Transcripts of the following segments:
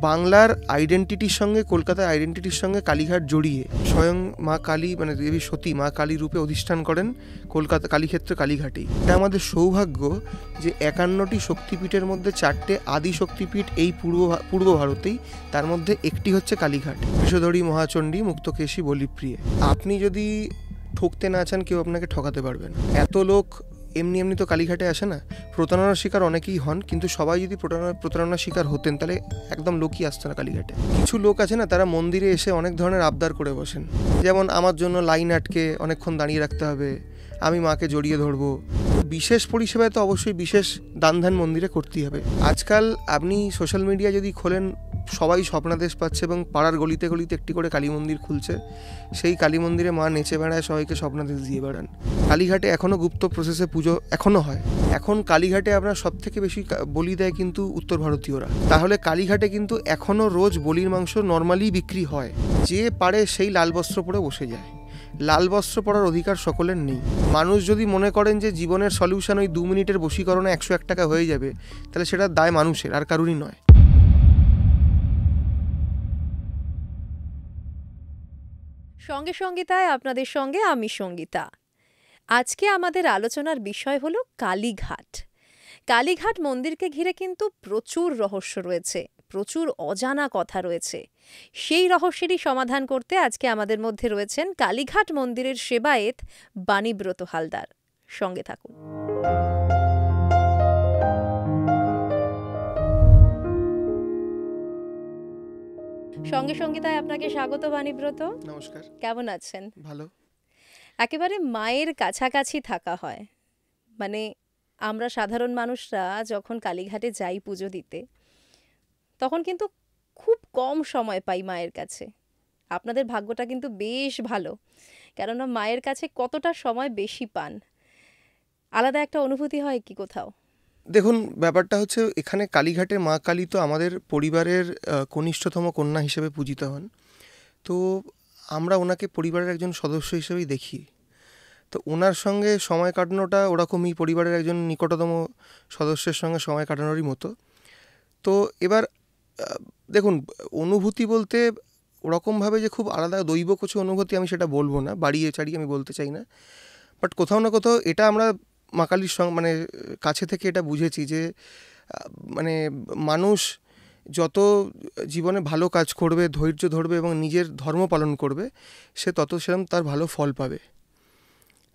বাংলার আইডেন্টিটির সঙ্গে, কলকাতার আইডেন্টিটির সঙ্গে কালীঘাট জড়িয়ে স্বয়ং মা কালী, মানে দেবী সতী মা কালী রূপে অধিষ্ঠান করেন কলকাতা কালীক্ষেত্র কালীঘাটেই। এটা আমাদের সৌভাগ্য যে 51টি শক্তিপীঠের মধ্যে 4টে আদি শক্তিপীঠ এই পূর্ব ভারতেই, তার মধ্যে একটি হচ্ছে কালীঘাট। বিষধরী, মহাচণ্ডী, মুক্তকেশী, বলিপ্রিয়ে। আপনি যদি ঠকতে না চান, কেউ আপনাকে ঠকাতে পারবেন। এত লোক এমনি তো কালীঘাটে আসে না। প্রতারণার শিকার অনেকেই হন, কিন্তু সবাই যদি প্রতারণার শিকার হতেন তাহলে একদম লোকই আসতো না কালীঘাটে। কিছু লোক আছে না, তারা মন্দিরে এসে অনেক ধরনের আবদার করে বসেন, যেমন আমার জন্য লাইন আটকে অনেকক্ষণ দাঁড়িয়ে রাখতে হবে, আমি মাকে জড়িয়ে ধরবো। বিশেষ পরিষেবায় তো অবশ্যই বিশেষ দান ধ্যান মন্দিরে করতেই হবে। আজকাল আপনি সোশ্যাল মিডিয়া যদি খোলেন, সবাই স্বপ্নাদেশ পাচ্ছে এবং পাড়ার গলিতে গলিতে একটি করে কালী মন্দির খুলছে। সেই কালী মন্দিরে মা নেচে বেড়ায়, সবাইকে স্বপ্নাদেশ দিয়ে বেড়ান। কালীঘাটে এখনও গুপ্ত প্রসেসে পুজো এখনও হয়। এখন কালীঘাটে আপনার সবথেকে বেশি বলি দেয় কিন্তু উত্তর ভারতীয়রা। তাহলে কালীঘাটে কিন্তু এখনও রোজ বলির মাংস নর্মালি বিক্রি হয়। যে পারে সেই লাল বস্ত্র পরে বসে যায়। লাল বস্ত্র পরার অধিকার সকলের নেই। মানুষ যদি মনে করেন যে জীবনের সলিউশন ওই 2 মিনিটের বশীকরণে 101 টাকা হয়ে যাবে, তাহলে সেটা দায় মানুষের, আর কারুরই নয়। সঙ্গে সঙ্গীতায় আপনাদের সঙ্গে আমি সঙ্গীতা। আজকে আমাদের আলোচনার বিষয় হলো কালীঘাট। কালীঘাট মন্দিরকে ঘিরে কিন্তু প্রচুর রহস্য রয়েছে, প্রচুর অজানা কথা রয়েছে। সেই রহস্যেরই সমাধান করতে আজকে আমাদের মধ্যে রয়েছেন কালীঘাট মন্দিরের সেবায়েত বাণীব্রত হালদার। সঙ্গে থাকুন। সঙ্গে সঙ্গীতায় আপনাকে স্বাগত বাণীব্রত। নমস্কার। কেমন আছেন? ভালো। একেবারে মায়ের কাছাকাছি থাকা হয়, মানে আমরা সাধারণ মানুষরা যখন কালীঘাটে যাই পুজো দিতে, তখন কিন্তু খুব কম সময় পাই মায়ের কাছে। আপনাদের ভাগ্যটা কিন্তু বেশ ভালো, কেননা মায়ের কাছে কতটা সময় বেশি পান। আলাদা একটা অনুভূতি হয় কি কোথাও? দেখুন, ব্যাপারটা হচ্ছে, এখানে কালীঘাটের মা কালী তো আমাদের পরিবারের কনিষ্ঠতম কন্যা হিসেবে পূজিত হন। তো আমরা ওনাকে পরিবারের একজন সদস্য হিসেবেই দেখি। তো ওনার সঙ্গে সময় কাটানোটা ওরকমই পরিবারের একজন নিকটতম সদস্যের সঙ্গে সময় কাটানোরই মতো। তো এবার দেখুন, অনুভূতি বলতে ওরকমভাবে যে খুব আলাদা দৈব কিছু অনুভূতি আমি সেটা বলবো না, বাড়িয়ে চাড়িয়ে আমি বলতে চাই না। বাট কোথাও না কোথাও এটা আমরা মা কালীর মানে কাছে থেকে এটা বুঝেছি যে মানে মানুষ যত জীবনে ভালো কাজ করবে, ধৈর্য ধরবে এবং নিজের ধর্ম পালন করবে, সে তত সেরকম তার ভালো ফল পাবে।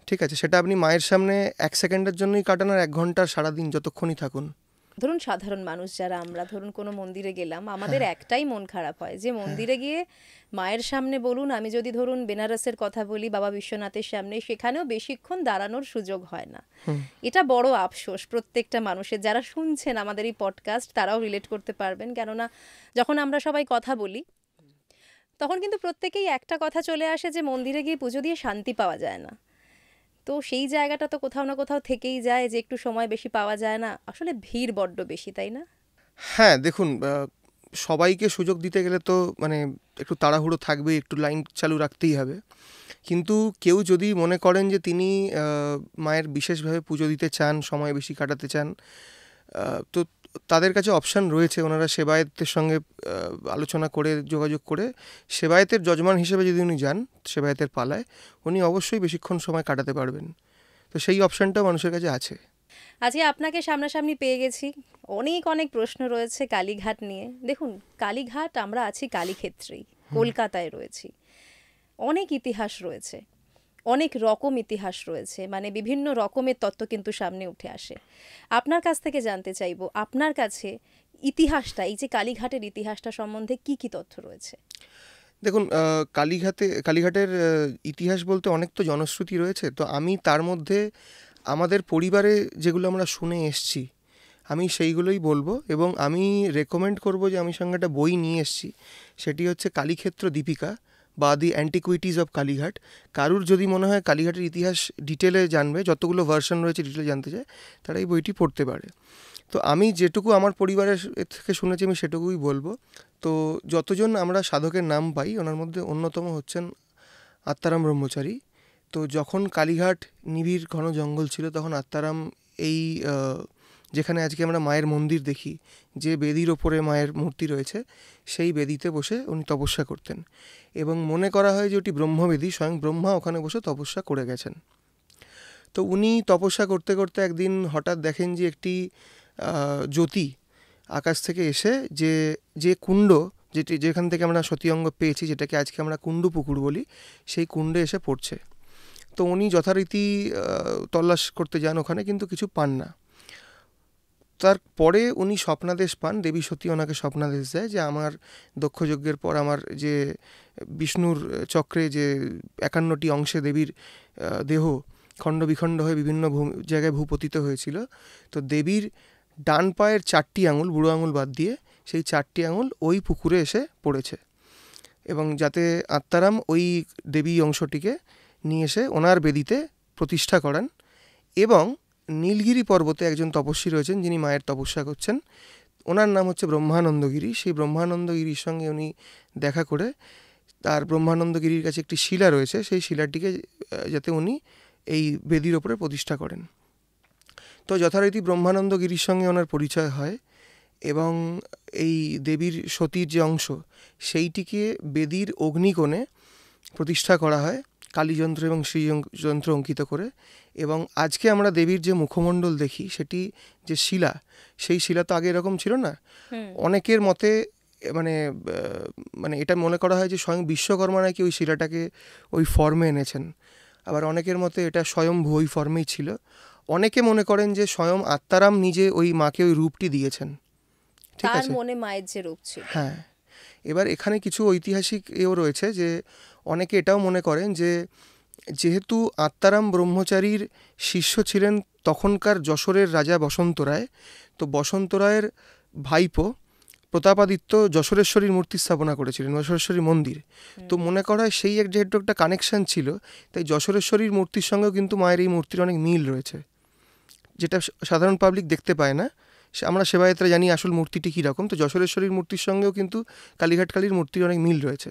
ঠিক আছে, সেটা আপনি মায়ের সামনে 1 সেকেন্ডের জন্যই কাটান আর 1 ঘন্টা সারাদিন যতক্ষণই থাকুন। ধরুন সাধারণ মানুষ যারা আমরা, ধরুন কোনো মন্দিরে গেলাম, আমাদের একটাই মন খারাপ হয় যে মন্দিরে গিয়ে মায়ের সামনে বলুন, আমি যদি ধরুন বেনারসের কথা বলি, বাবা বিশ্বনাথের সামনে, সেখানেও বেশিক্ষণ দাঁড়ানোর সুযোগ হয় না। এটা বড় আফসোস প্রত্যেকটা মানুষের। যারা শুনছেন আমাদের এই পডকাস্ট তারাও রিলেট করতে পারবেন, কেননা যখন আমরা সবাই কথা বলি তখন কিন্তু প্রত্যেকেই একটা কথা চলে আসে যে মন্দিরে গিয়ে পুজো দিয়ে শান্তি পাওয়া যায় না। তো সেই জায়গাটা তো কোথাও না কোথাও থেকেই যায় যে একটু সময় বেশি পাওয়া যায় না। আসলে ভিড় বড্ড বেশি, তাই না? হ্যাঁ, দেখুন, সবাইকে সুযোগ দিতে গেলে তো মানে একটু তাড়াহুড়ো থাকবে, একটু লাইন চালু রাখতেই হবে। কিন্তু কেউ যদি মনে করেন যে তিনি মায়ের বিশেষভাবে পুজো দিতে চান, সময় বেশি কাটাতে চান, তো তাদের কাছে অপশান রয়েছে। ওনারা সেবায়েতের সঙ্গে আলোচনা করে, যোগাযোগ করে, সেবায়েতের যজমান হিসেবে যদি উনি যান সেবায়েতের পালায়, উনি অবশ্যই বেশিক্ষণ সময় কাটাতে পারবেন। তো সেই অপশানটাও মানুষের কাছে আছে। আজকে আপনাকে সামনাসামনি পেয়ে গেছি, অনেক অনেক প্রশ্ন রয়েছে কালীঘাট নিয়ে। দেখুন, কালীঘাট, আমরা আছি কালীক্ষেত্রেই, কলকাতায় রয়েছি। অনেক ইতিহাস রয়েছে, অনেক রকম ইতিহাস রয়েছে, মানে বিভিন্ন রকমের তত্ত্ব কিন্তু সামনে উঠে আসে। আপনার কাছ থেকে জানতে চাইবো, আপনার কাছে ইতিহাসটা, এই যে কালীঘাটের ইতিহাসটা সম্বন্ধে কি কি তথ্য রয়েছে? দেখুন, কালীঘাটের ইতিহাস বলতে অনেক তো জনশ্রুতি রয়েছে। তো আমি তার মধ্যে আমাদের পরিবারে যেগুলো আমরা শুনে এসছি, আমি সেইগুলোই বলবো। এবং আমি রেকমেন্ড করবো যে আমি সঙ্গে একটা বই নিয়ে এসছি, সেটি হচ্ছে কালীক্ষেত্র দীপিকা বা দি অ্যান্টিকুইটিস অফ কালীঘাট। কারুর যদি মনে হয় কালীঘাটের ইতিহাস ডিটেলে জানবে, যতগুলো ভার্সন রয়েছে ডিটেলে জানতে চায়, তারা এই বইটি পড়তে পারে। তো আমি যেটুকু আমার পরিবারের থেকে শুনেছি আমি সেটুকুই বলবো। তো যতজন আমরা সাধকের নাম পাই, ওনার মধ্যে অন্যতম হচ্ছেন আত্মারাম ব্রহ্মচারী। তো যখন কালীঘাট নিবিড় ঘন জঙ্গল ছিল, তখন আত্মারাম এই যেখানে আজকে আমরা মায়ের মন্দির দেখি, যে বেদির ওপরে মায়ের মূর্তি রয়েছে, সেই বেদিতে বসে উনি তপস্যা করতেন এবং মনে করা হয় যে ওটি ব্রহ্মবেদী, স্বয়ং ব্রহ্মা ওখানে বসে তপস্যা করে গেছেন। তো উনি তপস্যা করতে করতে একদিন হঠাৎ দেখেন যে একটি জ্যোতি আকাশ থেকে এসে যে কুণ্ড, যেখান থেকে আমরা সতী অঙ্গ পেয়েছি, যেটাকে আজকে আমরা কুণ্ডু পুকুর বলি, সেই কুণ্ডে এসে পড়ছে। তো উনি যথারীতি তল্লাশ করতে যান ওখানে, কিন্তু কিছু পান না। তারপরে উনি স্বপ্নাদেশ পান, দেবী সতী ওনাকে স্বপ্নাদেশ দেয় যে আমার দক্ষযজ্ঞের পর আমার যে বিষ্ণুর চক্রে যে 51টি অংশে দেবীর দেহ খণ্ড বিখণ্ড হয়ে বিভিন্ন জায়গায় ভূপতিত হয়েছিল, তো দেবীর ডান পায়ের 4টি আঙুল, বুড়ো আঙুল বাদ দিয়ে, সেই 4টি আঙুল ওই পুকুরে এসে পড়েছে এবং যাতে আত্মারাম ওই দেবী অংশটিকে নিয়ে এসে ওনার বেদিতে প্রতিষ্ঠা করান। এবং নীলগিরি পর্বতে একজন তপস্বী রয়েছেন যিনি মায়ের তপস্যা করছেন, ওনার নাম হচ্ছে ব্রহ্মানন্দগিরি। সেই ব্রহ্মানন্দগিরির সঙ্গে উনি দেখা করে তার ব্রহ্মানন্দগিরির কাছে একটি শিলা রয়েছে, সেই শিলাটিকে যাতে উনি এই বেদির ওপরে প্রতিষ্ঠা করেন। তো যথারীতি ব্রহ্মানন্দগিরির সঙ্গে ওনার পরিচয় হয় এবং এই দেবীর সতীর যে অংশ, সেইটিকে বেদির অগ্নিকোণে প্রতিষ্ঠা করা হয় কালীযন্ত্র এবং শ্রীযন্ত্র অঙ্কিত করে। এবং আজকে আমরা দেবীর যে মুখমণ্ডল দেখি, সেটি যে শিলা, সেই শিলা তো আগে এরকম ছিল না। অনেকের মতে মানে এটা মনে করা হয় যে স্বয়ং বিশ্বকর্মা নাকি ওই শিলাটাকে ওই ফর্মে এনেছেন। আবার অনেকের মতে এটা স্বয়ংভূ ওই ফর্মেই ছিল। অনেকে মনে করেন যে স্বয়ং আত্মারাম নিজে ওই মাকে ওই রূপটি দিয়েছেন। ঠিক তার আছে, মনে মায়ের যে রূপ ছিল। হ্যাঁ। এবার এখানে কিছু ঐতিহাসিক রয়েছে যে অনেকে এটাও মনে করেন যে যেহেতু আত্মারাম ব্রহ্মচারীর শিষ্য ছিলেন তখনকার যশোরের রাজা বসন্ত রায়, তো বসন্ত রায়ের ভাইপো প্রতাপাদিত্য যশোরেশ্বরীর মূর্তি স্থাপনা করেছিলেন, যশোরেশ্বরী মন্দির। তো মনে করা হয় সেই যেহেতু একটা কানেকশান ছিল, তাই যশোরেশ্বরীর মূর্তির সঙ্গেও কিন্তু মায়ের এই মূর্তির অনেক মিল রয়েছে, যেটা সাধারণ পাবলিক দেখতে পায় না। আমরা সেবায়েতরা জানি আসল মূর্তিটি কীরকম। তো যশোরেশ্বরীর মূর্তির সঙ্গেও কিন্তু কালীঘাট কালীর মূর্তির অনেক মিল রয়েছে।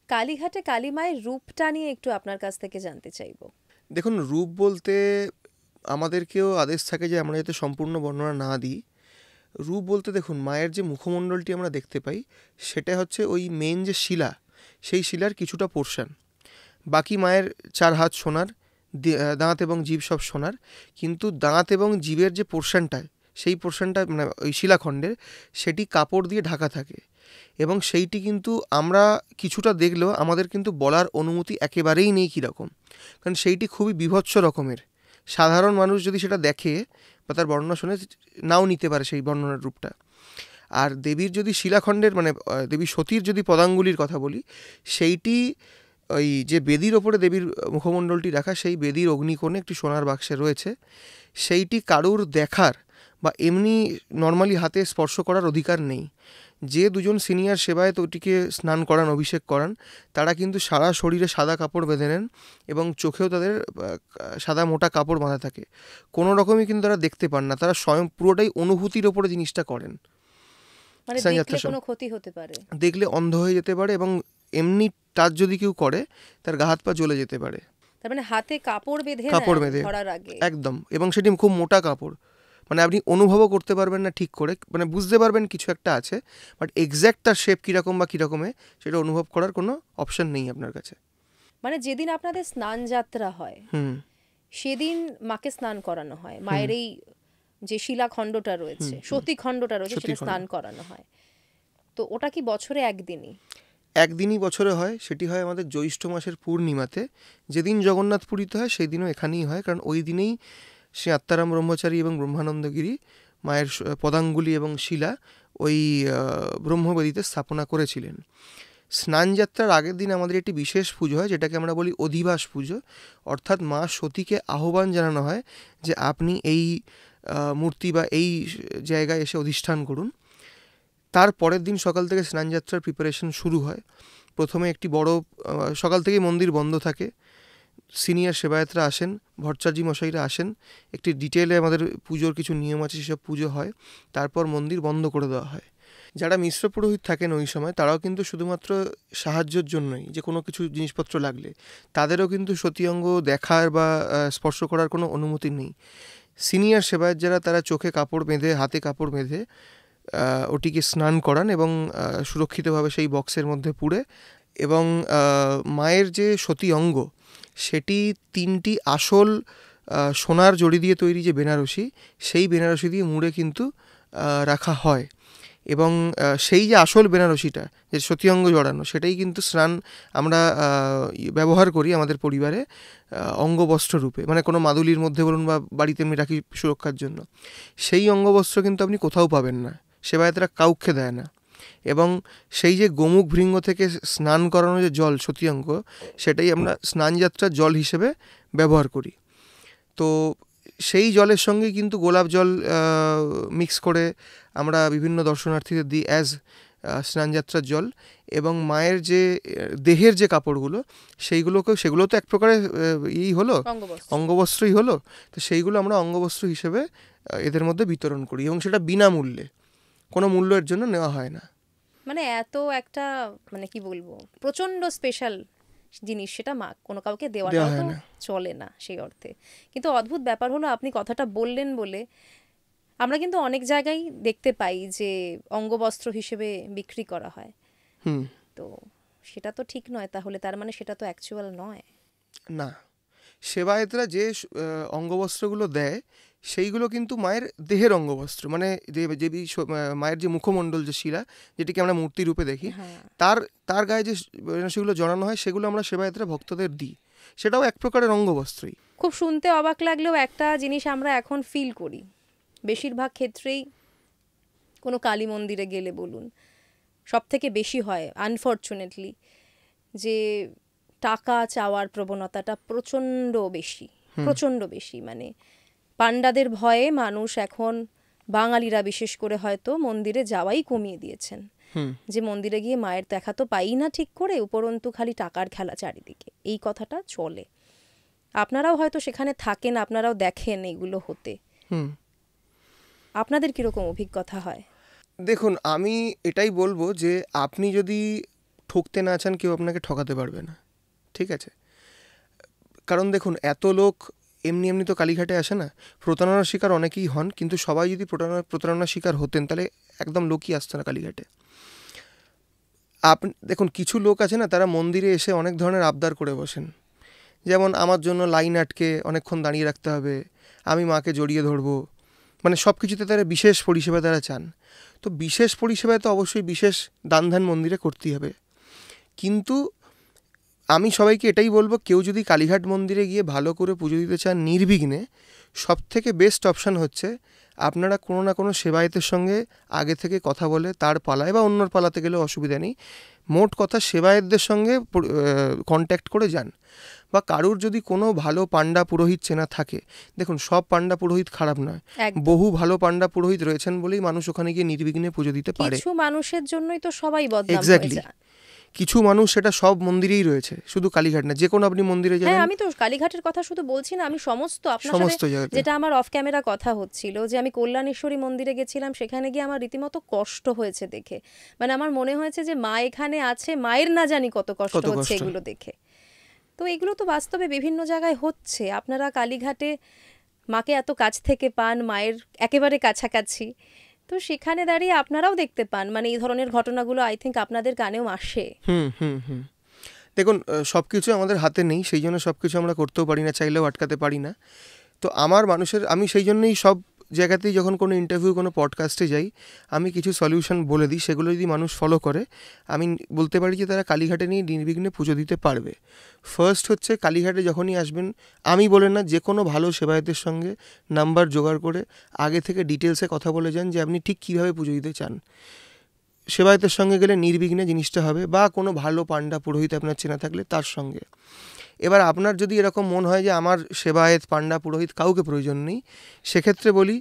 কালীঘাটে কালী মায়ের রূপটা নিয়ে একটু আপনার কাছ থেকে জানতে চাইবো। দেখুন, রূপ বলতে আমাদেরকেও আদেশ থাকে যে আমরা যাতে সম্পূর্ণ বর্ণনা না দিই। রূপ বলতে দেখুন, মায়ের যে মুখমণ্ডলটি আমরা দেখতে পাই, সেটা হচ্ছে ওই মেন যে শিলা, সেই শিলার কিছুটা পোর্শন। বাকি মায়ের 4 হাত সোনার, দাঁত এবং জিভ সব সোনার, কিন্তু দাঁত এবং জিভের যে পোর্শনটা, সেই পোর্শনটা মানে ওই শিলাখণ্ডের, সেটি কাপড় দিয়ে ঢাকা থাকে। এবং সেইটি কিন্তু আমরা কিছুটা দেখলেও আমাদের কিন্তু বলার অনুমতি একেবারেই নেই কীরকম, কারণ সেইটি খুবই বীভৎস রকমের। সাধারণ মানুষ যদি সেটা দেখে বা তার বর্ণনা শুনে নাও নিতে পারে সেই বর্ণনার রূপটা। আর দেবীর যদি শিলাখণ্ডের মানে দেবী সতীর যদি পদাঙ্গুলির কথা বলি, সেইটি ওই যে বেদির ওপরে দেবীর মুখমণ্ডলটি রাখা, সেই বেদির অগ্নিকোণে একটি সোনার বাক্সে রয়েছে। সেইটি কারুর দেখার বা এমনি নর্মালি হাতে স্পর্শ করার অধিকার নেই। যে দুজন সিনিয়র সেবায়েত ওটিকে স্নান করান, অভিষেক করান, তারা কিন্তু সারা শরীরে সাদা কাপড় বেঁধে নেন এবং চোখেও তাদের সাদা মোটা কাপড় বাঁধা থাকে। কোনো রকমই কিন্তু তারা দেখতে পান না, তারা স্বয়ং পুরোটাই অনুভূতির ওপরে জিনিসটা করেন। মানে দেখলে কোনো ক্ষতি হতে পারে, দেখলে অন্ধ হয়ে যেতে পারে এবং এমনি টাচ যদি কেউ করে তার গা হাত পা জ্বলে যেতে পারে। তার মানে হাতে কাপড় বেঁধে ধরার আগে একদম, এবং সেটি খুব মোটা কাপড়, মানে আপনি অনুভবও করতে পারবেন না ঠিক করে, মানে বুঝতে পারবেন কিছু একটা আছে, বাট এক্স্যাক্ট তার শেপ কীরকম বা কীরকমে সেটা অনুভব করার কোনো অপশন নেই আপনার কাছে। মানে যেদিন আপনাদের স্নান যাত্রা হয়, সেদিন মাকে স্নান করানো হয়, মায়ের এই যে শিলাখণ্ডটা রয়েছে, সতীখণ্ডটা রয়েছে, সেটা স্নান করানো হয়। তো ওটা কি বছরে একদিনই বছরে হয়। সেটি হয় আমাদের জ্যৈষ্ঠ মাসের পূর্ণিমাতে, যেদিন জগন্নাথ পুরীতে হয় সেই দিনও এখানেই হয়, কারণ ওই দিনেই শ্রী আত্মারাম ব্রহ্মচারী এবং ব্রহ্মানন্দগিরি মায়ের পদাঙ্গুলি এবং শিলা ওই ব্রহ্মবেদিতে স্থাপনা করেছিলেন। স্নানযাত্রার আগের দিন আমাদের একটি বিশেষ পুজো হয়, যেটাকে আমরা বলি অধিবাস পুজো। অর্থাৎ মা সতীকে আহ্বান জানানো হয় যে আপনি এই মূর্তি বা এই জায়গায় এসে অধিষ্ঠান করুন। তার পরের দিন সকাল থেকে স্নানযাত্রার প্রিপারেশন শুরু হয়। প্রথমে একটি বড়, সকাল থেকেই মন্দির বন্ধ থাকে, সিনিয়র সেবায়েতরা আসেন, ভট্টাচার্যী মশাইরা আসেন, একটি ডিটেলে আমাদের পুজোর কিছু নিয়ম আছে, সেসব পুজো হয়। তারপর মন্দির বন্ধ করে দেওয়া হয়। যারা মিশ্র পুরোহিত থাকেন ওই সময়, তারাও কিন্তু শুধুমাত্র সাহায্যের জন্যই, যে কোনো কিছু জিনিসপত্র লাগলে, তাদেরও কিন্তু সতী অঙ্গ দেখার বা স্পর্শ করার কোনো অনুমতি নেই। সিনিয়র সেবায়ত যারা তারা চোখে কাপড় বেঁধে হাতে কাপড় বেঁধে ওটিকে স্নান করান এবং সুরক্ষিতভাবে সেই বক্সের মধ্যে পুরে, এবং মায়ের যে সতী অঙ্গ সেটি 3টি আসল সোনার জড়ি দিয়ে তৈরি যে বেনারসি, সেই বেনারসি দিয়ে মুড়ে কিন্তু রাখা হয়। এবং সেই যে আসল বেনারসিটা যে সতী অঙ্গ জড়ানো, সেটাই কিন্তু স্নান আমরা ব্যবহার করি আমাদের পরিবারে অঙ্গবস্ত্র রূপে, মানে কোনো মাদুলির মধ্যে বলুন বা বাড়িতে আমি রাখি সুরক্ষার জন্য। সেই অঙ্গবস্ত্র কিন্তু আপনি কোথাও পাবেন না, সেবায়েতরা কাউকে দেয় না। এবং সেই যে গোমুখ ভৃঙ্গ থেকে স্নান করানো যে জল সতী অঙ্গ, সেটাই আমরা স্নানযাত্রার জল হিসেবে ব্যবহার করি। তো সেই জলের সঙ্গে কিন্তু গোলাপ জল মিক্স করে আমরা বিভিন্ন দর্শনার্থীদের দিই অ্যাজ স্নানযাত্রার জল। এবং মায়ের যে দেহের যে কাপড়গুলো সেগুলো তো এক প্রকারের হলো অঙ্গবস্ত্রই হলো, তো সেইগুলো আমরা অঙ্গবস্ত্র হিসেবে এদের মধ্যে বিতরণ করি, এবং সেটা বিনামূল্যে, কোনো মূল্য এর জন্য নেওয়া হয় না। মানে এত একটা মানে কি বলবো প্রচন্ড স্পেশাল জিনিস, সেটা কোনো কাউকে দেওয়াটা তো চলে না সেই অর্থে। কিন্তু অদ্ভুত ব্যাপার হলো আপনি কথাটা বললেন বলে আমরা কিন্তু অনেক জায়গায় দেখতে পাই যে অঙ্গবস্ত্র হিসেবে বিক্রি করা হয়। তো সেটা তো ঠিক নয় তাহলে, তার মানে সেটা তো অ্যাকচুয়াল নয় না। সেবায়েতরা যে অঙ্গবস্ত্রগুলো দেয় সেইগুলো কিন্তু মায়ের দেহের অঙ্গবস্ত্র, মানে যে মায়ের যে মুখমণ্ডল যে শিরা, যেটিকে আমরা মূর্তি রূপে দেখি, তার গায়ে যে সেগুলো জড়ানো হয় সেগুলো আমরা সেবায়েতরা ভক্তদের দিই, সেটাও এক প্রকারের অঙ্গবস্ত্রই। খুব শুনতে অবাক লাগলেও একটা জিনিস আমরা এখন ফিল করি, বেশিরভাগ ক্ষেত্রেই কোনো কালী মন্দিরে গেলে বলুন সব থেকে বেশি হয় আনফর্চুনেটলি যে টাকা চাওয়ার প্রবণতাটা প্রচণ্ড বেশি। মানে পাণ্ডাদের ভয়ে মানুষ এখন, বাঙালিরা বিশেষ করে হয়তো মন্দিরে যাওয়াই কমিয়ে দিয়েছেন, যে মন্দিরে গিয়ে মায়ের দেখা তো পাই না ঠিক করে, উপরন্তু খালি টাকার খেলা চারিদিকে, এই কথাটা চলে। আপনারাও হয়তো সেখানে থাকেন, আপনারাও দেখেন এগুলো হতে, আপনাদের কিরকম অভিজ্ঞতা হয়? দেখুন, আমি এটাই বলবো যে আপনি যদি ঠকতে না চান, কেউ আপনাকে ঠকাতে পারবে না, ঠিক আছে? কারণ দেখুন, এত লোক এমনি তো কালীঘাটে আসে না, প্রতারণার শিকার অনেকেই হন, কিন্তু সবাই যদি প্রতারণার শিকার হতেন তাহলে একদম লোকই আসতো না কালীঘাটে। আপনি দেখুন, কিছু লোক আছে না, তারা মন্দিরে এসে অনেক ধরনের আবদার করে বসেন, যেমন আমার জন্য লাইন আটকে অনেকক্ষণ দাঁড়িয়ে রাখতে হবে, আমি মাকে জড়িয়ে ধরবো, মানে সব কিছুতে তারা বিশেষ পরিষেবা তারা চান। তো বিশেষ পরিষেবায় তো অবশ্যই বিশেষ দান ধ্যান মন্দিরে করতেই হবে, কিন্তু আমি সবাইকে এটাই বলবো, কেউ যদি কালীঘাট মন্দিরে গিয়ে ভালো করে পুজো দিতে চান নির্বিঘ্নে, সবথেকে বেস্ট অপশান হচ্ছে আপনারা কোনো না কোনো সেবায়েতের সঙ্গে আগে থেকে কথা বলে তার পালায় বা অন্যর পালাতে গেলেও অসুবিধা নেই, মোট কথা সেবায়েতদের সঙ্গে কন্ট্যাক্ট করে যান। বা কারুর যদি কোনো ভালো পাণ্ডা পুরোহিত চেনা থাকে, দেখুন সব পাণ্ডা পুরোহিত খারাপ নয়, বহু ভালো পাণ্ডা পুরোহিত রয়েছেন বলেই মানুষ ওখানে গিয়ে নির্বিঘ্নে পুজো দিতে পারে। কিছু মানুষের জন্যই তো সবাই বদনাম হয়ে যায়। কিছু মানুষ সেটা সব মন্দিরেই রয়েছে, শুধু কালীঘাট না, যে কোনো আপনি মন্দিরে যাবেন। হ্যাঁ, আমি তো কালীঘাটের কথা শুধু বলছি না, আমি সমস্ত আপনার সাথে যেটা আমার অফ ক্যামেরা কথা হচ্ছিল, যে আমি কল্যাণেশ্বরী মন্দিরে গেছিলাম, সেখানে গিয়ে আমার রীতিমতো কষ্ট হয়েছে দেখে, মানে আমার মনে হয়েছে যে মা এখানে আছে, মায়ের না জানি কত কষ্ট হচ্ছে এগুলো দেখে। তো এগুলো তো বাস্তবে বিভিন্ন জায়গায় হচ্ছে। আপনারা কালীঘাটে মাকে এত কাছ থেকে পান, মায়ের একেবারে কাছাকাছি, তো সেখানে দাঁড়িয়ে আপনারাও দেখতে পান, মানে এই ধরনের ঘটনাগুলো আই থিঙ্ক আপনাদের কানেও আসে। দেখুন, সব কিছু আমাদের হাতে নেই, সেই জন্য সব কিছু আমরা করতেও পারি না, চাইলেও আটকাতে পারি না। তো আমি সেই জন্যই সব জায়গাতেই যখন কোনো ইন্টারভিউ, কোনো পডকাস্টে যাই, আমি কিছু সলিউশন বলে দিই, সেগুলো যদি মানুষ ফলো করে, আমি বলতে পারি যে তারা কালীঘাটে নিয়ে নির্বিঘ্নে পুজো দিতে পারবে। ফার্স্ট হচ্ছে, কালীঘাটে যখনই আসবেন, আমি বলে না, যে কোনো ভালো সেবায়েতের সঙ্গে নাম্বার জোগাড় করে আগে থেকে ডিটেলসে কথা বলে যান যে আপনি ঠিক কীভাবে পুজো দিতে চান। সেবায়েতের সঙ্গে গেলে নির্বিঘ্নে জিনিসটা হবে, বা কোনো ভালো পাণ্ডা পুরোহিত আপনার চেনা থাকলে তার সঙ্গে। এবার আপনার যদি এরকম মন হয় যে আমার সেবায়েত পাণ্ডা পুরোহিত কাউকে প্রয়োজন নেই, সেক্ষেত্রে বলি,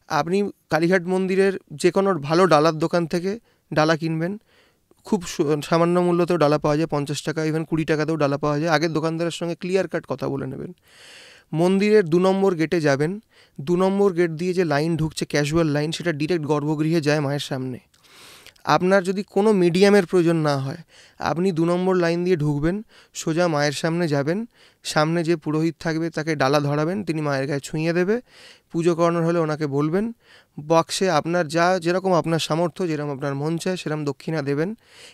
আপনি কালীঘাট মন্দিরের যে কোনো ভালো ডালার দোকান থেকে ডালা কিনবেন, খুব সামান্য মূল্যতেও ডালা পাওয়া যায়, 50 টাকা, ইভেন 20 টাকাতেও ডালা পাওয়া যায়। আগের দোকানদারের সঙ্গে ক্লিয়ার কাট কথা বলে নেবেন। মন্দিরের 2 নম্বর গেটে যাবেন, 2 নম্বর গেট দিয়ে যে লাইন ঢুকছে, ক্যাজুয়াল লাইন, সেটা ডিরেক্ট গর্ভগৃহে যায় মায়ের সামনে। আপনার যদি কোনো মিডিয়ামের প্রয়োজন না হয়, আপনি 2 নম্বর লাইন দিয়ে ঢুকবেন, সোজা মায়ের সামনে যাবেন, সামনে যে পুরোহিত থাকবে তাকে ডালা ধরাবেন, তিনি মায়ের গায়ে ছুঁয়ে দেবে, পুজো করানোর হলে ওনাকে বলবেন, বক্সে আপনার যেরকম আপনার সামর্থ্য, যেরকম আপনার মন চায় সেরকম দক্ষিণা দেবেন।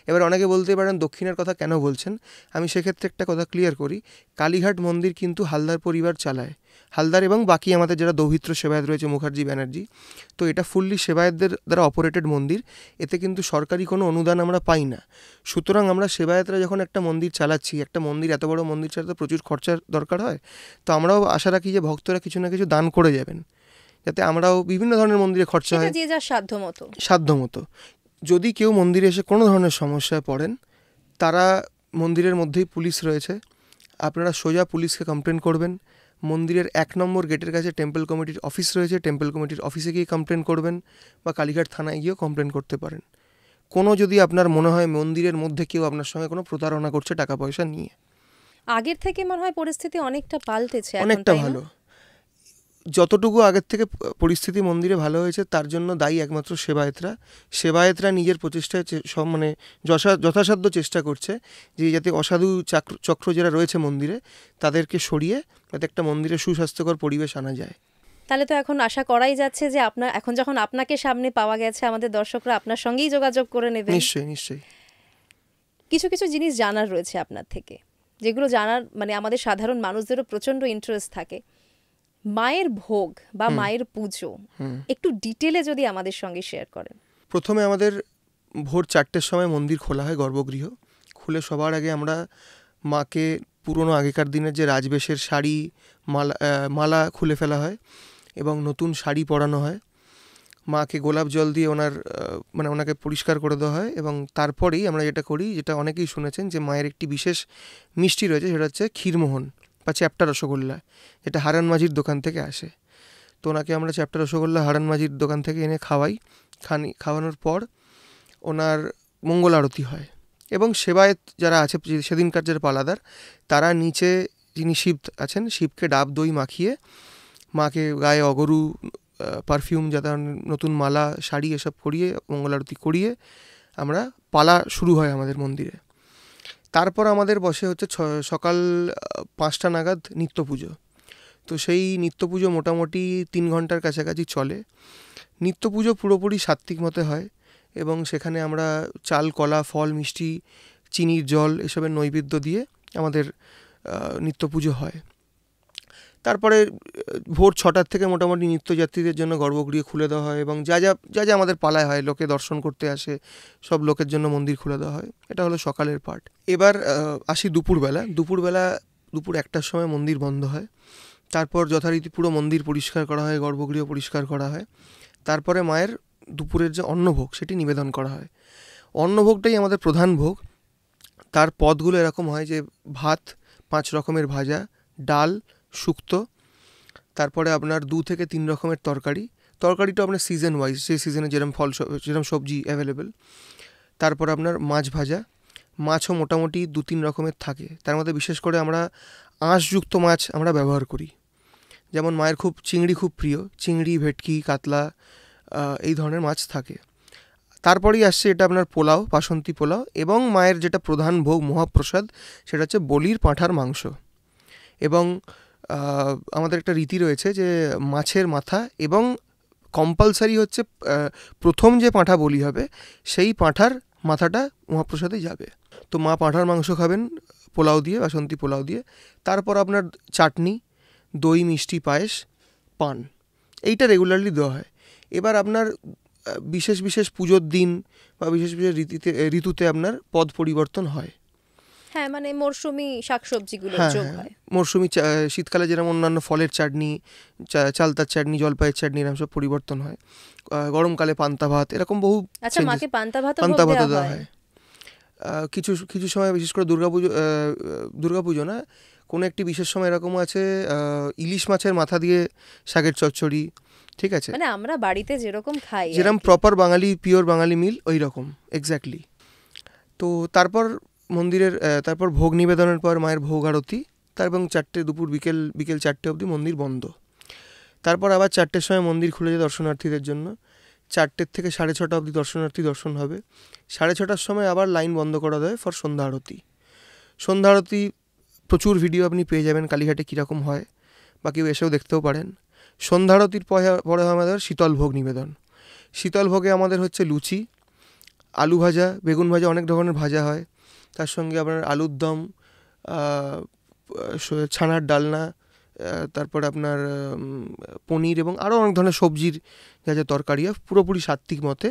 এবার অনেকে বলতে পারেন দক্ষিণার কথা কেন বলছেন, আমি সেক্ষেত্রে একটা কথা ক্লিয়ার করি। কালীঘাট মন্দির কিন্তু হালদার পরিবার চালায়, হালদার এবং বাকি আমাদের যারা দৌহিত্র সেবায়েত রয়েছে, মুখার্জি ব্যানার্জি, তো এটা ফুললি সেবায়েতদের দ্বারা অপারেটেড মন্দির, এতে কিন্তু সরকারি কোনো অনুদান আমরা পাই না। সুতরাং আমরা সেবায়েতরা যখন একটা মন্দির চালাচ্ছি, একটা মন্দির এত বড় মন্দির চালাতে প্রচুর খরচার দরকার হয়, তো আমরাও আশা রাখি যে ভক্তরা কিছু না কিছু দান করে যাবেন, যাতে আমরাও বিভিন্ন ধরনের মন্দিরে খরচা হয় যে যার সাধ্যমতো। সাধ্যমতো। যদি কেউ মন্দিরে এসে কোনো ধরনের সমস্যায় পড়েন, তারা মন্দিরের মধ্যেই পুলিশ রয়েছে, আপনারা সোজা পুলিশকে কমপ্লেন করবেন। মন্দিরের 1 নম্বর গেটের কাছে টেম্পল কমিটির অফিস রয়েছে, টেম্পল কমিটির অফিসে গিয়ে কমপ্লেন করবেন, বা কালীঘাট থানায় গিয়েও কমপ্লেন করতে পারেন। কোনো যদি আপনার মনে হয় মন্দিরের মধ্যে কেউ আপনার সঙ্গে কোনো প্রতারণা করছে টাকা পয়সা নিয়ে। আগের থেকে মনে হয় পরিস্থিতি অনেকটা পাল্টেছে এখন, অনেকটা তাই না? ভালো। যতটুকু আগের থেকে পরিস্থিতি মন্দিরে ভালো হয়েছে তার জন্য দায়ী একমাত্র সেবায়েতরা নিজের প্রচেষ্টায় সব মানে যথাসাধ্য চেষ্টা করছে যে যাতে অসাধু চক্র যারা রয়েছে মন্দিরে তাদেরকে সরিয়ে যাতে একটা মন্দিরে সুস্বাস্থ্যকর পরিবেশ আনা যায়। তাহলে তো এখন আশা করাই যাচ্ছে যে এখন যখন আপনাকে সামনে পাওয়া গেছে, আমাদের দর্শকরা আপনার সঙ্গেই যোগাযোগ করে নেবে। নিশ্চয়ই নিশ্চয়ই। কিছু কিছু জিনিস জানার রয়েছে আপনার থেকে, যেগুলো জানার মানে আমাদের সাধারণ মানুষদেরও প্রচন্ড ইন্টারেস্ট থাকে। মায়ের ভোগ বা মায়ের পুজো একটু ডিটেলে যদি আমাদের সঙ্গে শেয়ার করেন। প্রথমে আমাদের ভোর 4টের সময় মন্দির খোলা হয়, গর্ভগৃহ খুলে সবার আগে আমরা মাকে পুরনো আগেকার দিনের যে রাজবেশের শাড়ি, মালা খুলে ফেলা হয় এবং নতুন শাড়ি পরানো হয়। মাকে গোলাপ জল দিয়ে ওনাকে পরিষ্কার করে দেওয়া হয়, এবং তারপরেই আমরা যেটা করি, যেটা অনেকেই শুনেছেন, যে মায়ের একটি বিশেষ মিষ্টি রয়েছে, সেটা হচ্ছে ক্ষীরমোহন বা চ্যাপ্টা রসগোল্লা, যেটা হারান মাঝির দোকান থেকে আসে। তো ওনাকে আমরা চ্যাপ্টা রসগোল্লা হারান মাঝির দোকান থেকে এনে খাওয়ানোর পর ওনার মঙ্গল আরতি হয়, এবং সেবায়েত যারা আছে সেদিনকার যারা পালাদার, তারা নিচে যিনি শিব আছেন, শিবকে ডাব দই মাখিয়ে মাকে গায়ে অগরু, পারফিউম, যাতে নতুন মালা, শাড়ি এসব করিয়ে মঙ্গল আরতি করিয়ে আমরা পালা শুরু হয় আমাদের মন্দিরে। তারপর আমাদের বসে হচ্ছে সকাল 5টা নাগাদ নিত্য পুজো। তো সেই নিত্য পুজো মোটামুটি 3 ঘন্টার কাছাকাছি চলে। নিত্য পুজো পুরোপুরি সাত্ত্বিক মতে হয়, এবং সেখানে আমরা চাল, কলা, ফল, মিষ্টি, চিনির জল এসবের নৈবেদ্য দিয়ে আমাদের নিত্য পুজো হয়। তারপরে ভোর 6টার থেকে মোটামুটি নিত্যযাত্রীদের জন্য গর্ভগৃহ খুলে দেওয়া হয়, এবং যা যা আমাদের পালায় হয়, লোকে দর্শন করতে আসে, সব লোকের জন্য মন্দির খুলে দেওয়া হয়। এটা হলো সকালের পার্ট। এবার আসি দুপুরবেলা। দুপুর 1টার সময় মন্দির বন্ধ হয়। তারপর যথারীতি পুরো মন্দির পরিষ্কার করা হয়, গর্ভগৃহ পরিষ্কার করা হয়। তারপরে মায়ের দুপুরের যে অন্নভোগ সেটি নিবেদন করা হয়। অন্নভোগটাই আমাদের প্রধান ভোগ। তার পদগুলো এরকম হয় যে ভাত, 5 রকমের ভাজা, ডাল, শুক্তো, তারপরে আপনার 2 থেকে 3 রকমের তরকারিটা আপনার সিজন ওয়াইজ, সেই সিজনে যেরকম সবজি অ্যাভেলেবেল। তারপর আপনার মাছ ভাজা, মাছও মোটামুটি 2-3 রকমের থাকে। তার মধ্যে বিশেষ করে আমরা আঁশযুক্ত মাছ আমরা ব্যবহার করি। যেমন মায়ের চিংড়ি খুব প্রিয়, চিংড়ি, ভেটকি, কাতলা, এই ধরনের মাছ থাকে। তারপরেই আসছে এটা আপনার পোলাও, বাসন্তী পোলাও, এবং মায়ের যেটা প্রধান ভোগ, মহাপ্রসাদ, সেটা হচ্ছে বলির পাঁঠার মাংস। এবং আমাদের একটা রীতি রয়েছে যে মাছের মাথা, এবং কম্পালসারি হচ্ছে প্রথম যে পাঁঠা বলি হবে সেই পাঁঠার মাথাটা মহাপ্রসাদে যাবে। তো মা পাঁঠার মাংস খাবেন পোলাও দিয়ে, বাসন্তী পোলাও দিয়ে। তারপর আপনার চাটনি, দই, মিষ্টি, পায়েস, পান, এইটা রেগুলারলি দেওয়া হয়। এবার আপনার বিশেষ বিশেষ পুজোর দিন বা বিশেষ বিশেষ ঋতুতে আপনার পদ পরিবর্তন হয়। হ্যাঁ, মানে মরশুমি শাকসবজিগুলো যোগ হয়। মরশুমি শীতকালে যেরকম অন্যান্য ফলের চাটনি, চালতার চাটনি, জলপাইয়ের চাটনি, এরকম সব পরিবর্তন হয়। গরমকালে পান্তা ভাত, এরকম বহু মাকে পান্তা ভাত দেওয়া হয়। কিছু সময়, বিশেষ করে দুর্গাপুজো না, কোনো একটি বিশেষ সময় এরকম আছে, ইলিশ মাছের মাথা দিয়ে শাকের চচ্চড়ি, ঠিক আছে, মানে আমরা বাড়িতে যেরকম খাই, যেরকম প্রপার বাঙালি, পিওর বাঙালি মিল, ওই রকম এক্স্যাক্টলি। তো তারপর ভোগ নিবেদনের পর মায়ের ভোগ আরতি, এবং বিকেল 4টে অবধি মন্দির বন্ধ। তারপর আবার 4টের সময় মন্দির খুলে যায় দর্শনার্থীদের জন্য। 4টের থেকে 6:30 অবধি দর্শনার্থী দর্শন হবে। 6:30টার সময় আবার লাইন বন্ধ করা দেয় ফর সন্ধ্যা আরতি। সন্ধ্যা আরতি প্রচুর ভিডিও আপনি পেয়ে যাবেন কালীঘাটে কীরকম হয়, বা কেউ এসেও দেখতেও পারেন। সন্ধ্যা আরতির পরে হয় আমাদের শীতল ভোগ নিবেদন। শীতল ভোগে আমাদের হচ্ছে লুচি, আলু ভাজা, বেগুন ভাজা, অনেক ধরনের ভাজা হয়। তার সঙ্গে আপনার আলুর দম, ছানার ডালনা, তারপরে আপনার পনির এবং আরও অনেক ধরনের সবজির যা যা তরকারি হয় পুরোপুরি সাত্ত্বিক মতে।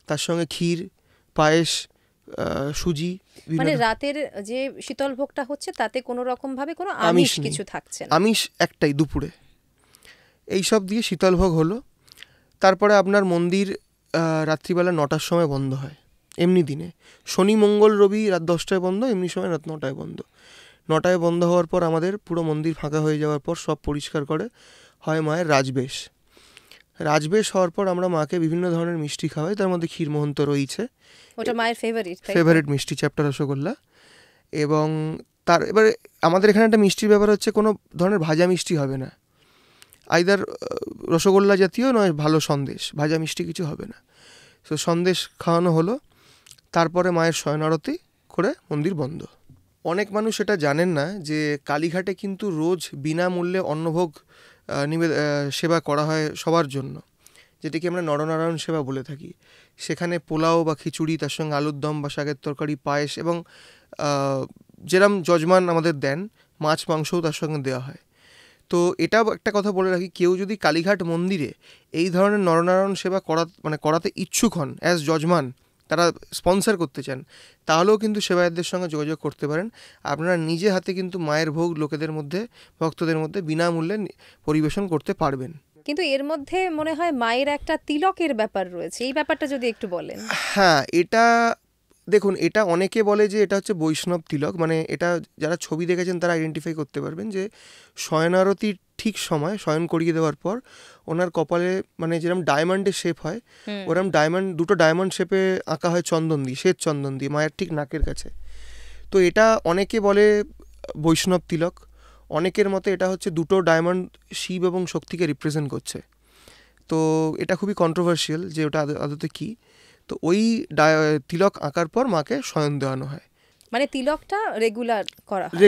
তার সঙ্গে ক্ষীর, পায়েস, সুজি। মানে রাতের যে শীতল ভোগটা হচ্ছে তাতে কোনো রকম ভাবে কোনো আমিষ আমিষ নেই। কিছু থাকছে না। আমিষ একটাই দুপুরে। এইসব দিয়ে শীতল ভোগ হলো। তারপরে আপনার মন্দির রাত্রিবেলা 9টার সময় বন্ধ হয় এমনি দিনে। শনি, মঙ্গল, রবি রাত 10টায় বন্ধ, এমনি সময় রাত 9টায় বন্ধ। 9টায় বন্ধ হওয়ার পর আমাদের পুরো মন্দির ফাঁকা হয়ে যাওয়ার পর সব পরিষ্কার করে হয় মায়ের রাজবেশ। রাজবেশ হওয়ার পর আমরা মাকে বিভিন্ন ধরনের মিষ্টি খাওয়াই, তার মধ্যে ক্ষীরমোহন তো রয়েছে, ওটা মায়ের ফেভারিট মিষ্টি, চ্যাপ্টা রসগোল্লা। এবং এবারে আমাদের এখানে একটা মিষ্টির ব্যাপার হচ্ছে কোনো ধরনের ভাজা মিষ্টি হবে না, আইদার রসগোল্লা জাতীয় নয় ভালো সন্দেশ, ভাজা মিষ্টি কিছু হবে না। তো সন্দেশ খাওয়ানো হলো, তারপরে মায়ের শয়ন আরতি করে মন্দির বন্ধ। অনেক মানুষ এটা জানেন না যে কালীঘাটে কিন্তু রোজ বিনামূল্যে অন্নভোগ সেবা করা হয় সবার জন্য, যেটাকে আমরা নরনারায়ণ সেবা বলে থাকি। সেখানে পোলাও বা খিচুড়ি, তার সঙ্গে আলুর দম বা শাকের তরকারি, পায়েস এবং যেরম যজমান আমাদের দেন মাছ মাংসও তার সঙ্গে দেওয়া হয়। তো এটাও একটা কথা বলে রাখি, কেউ যদি কালীঘাট মন্দিরে এই ধরনের নরনারায়ণ সেবা করাতে ইচ্ছুক হন অ্যাজ যজমান, তারা স্পন্সর করতে চান, তাহলেও কিন্তু সেবায়তদের সঙ্গে যোগাযোগ করতে পারেন। আপনারা নিজে হাতে কিন্তু মায়ের ভোগ লোকেদের মধ্যে, ভক্তদের মধ্যে বিনামূল্যে পরিবেশন করতে পারবেন। কিন্তু এর মধ্যে মনে হয় মায়ের একটা তিলকের ব্যাপার রয়েছে, এই ব্যাপারটা যদি একটু বলেন। হ্যাঁ, এটা দেখুন, এটা অনেকে বলে যে এটা হচ্ছে বৈষ্ণব তিলক, মানে এটা যারা ছবি দেখেছেন তারা আইডেন্টিফাই করতে পারবেন যে শয়নারতির ঠিক সময় শয়ন করিয়ে দেওয়ার পর ওনার কপালে মানে যেরকম ডায়মন্ডের শেপ হয় ওরকম দুটো ডায়মন্ড শেপে আঁকা হয় চন্দন দিয়ে, শ্বেত চন্দন দিয়ে মায়ের ঠিক নাকের কাছে। তো এটা অনেকে বলে বৈষ্ণব তিলক, অনেকের মতে এটা হচ্ছে দুটো ডায়মন্ড শিব এবং শক্তিকে রিপ্রেজেন্ট করছে। তো এটা খুবই কন্ট্রোভার্সিয়াল যে ওটা আদতে কী। তো ওই তিলক আঁকার পর মাকে শয়ন দেওয়ানো হয়। মানে তিলকটা রেগুলার করা হয়?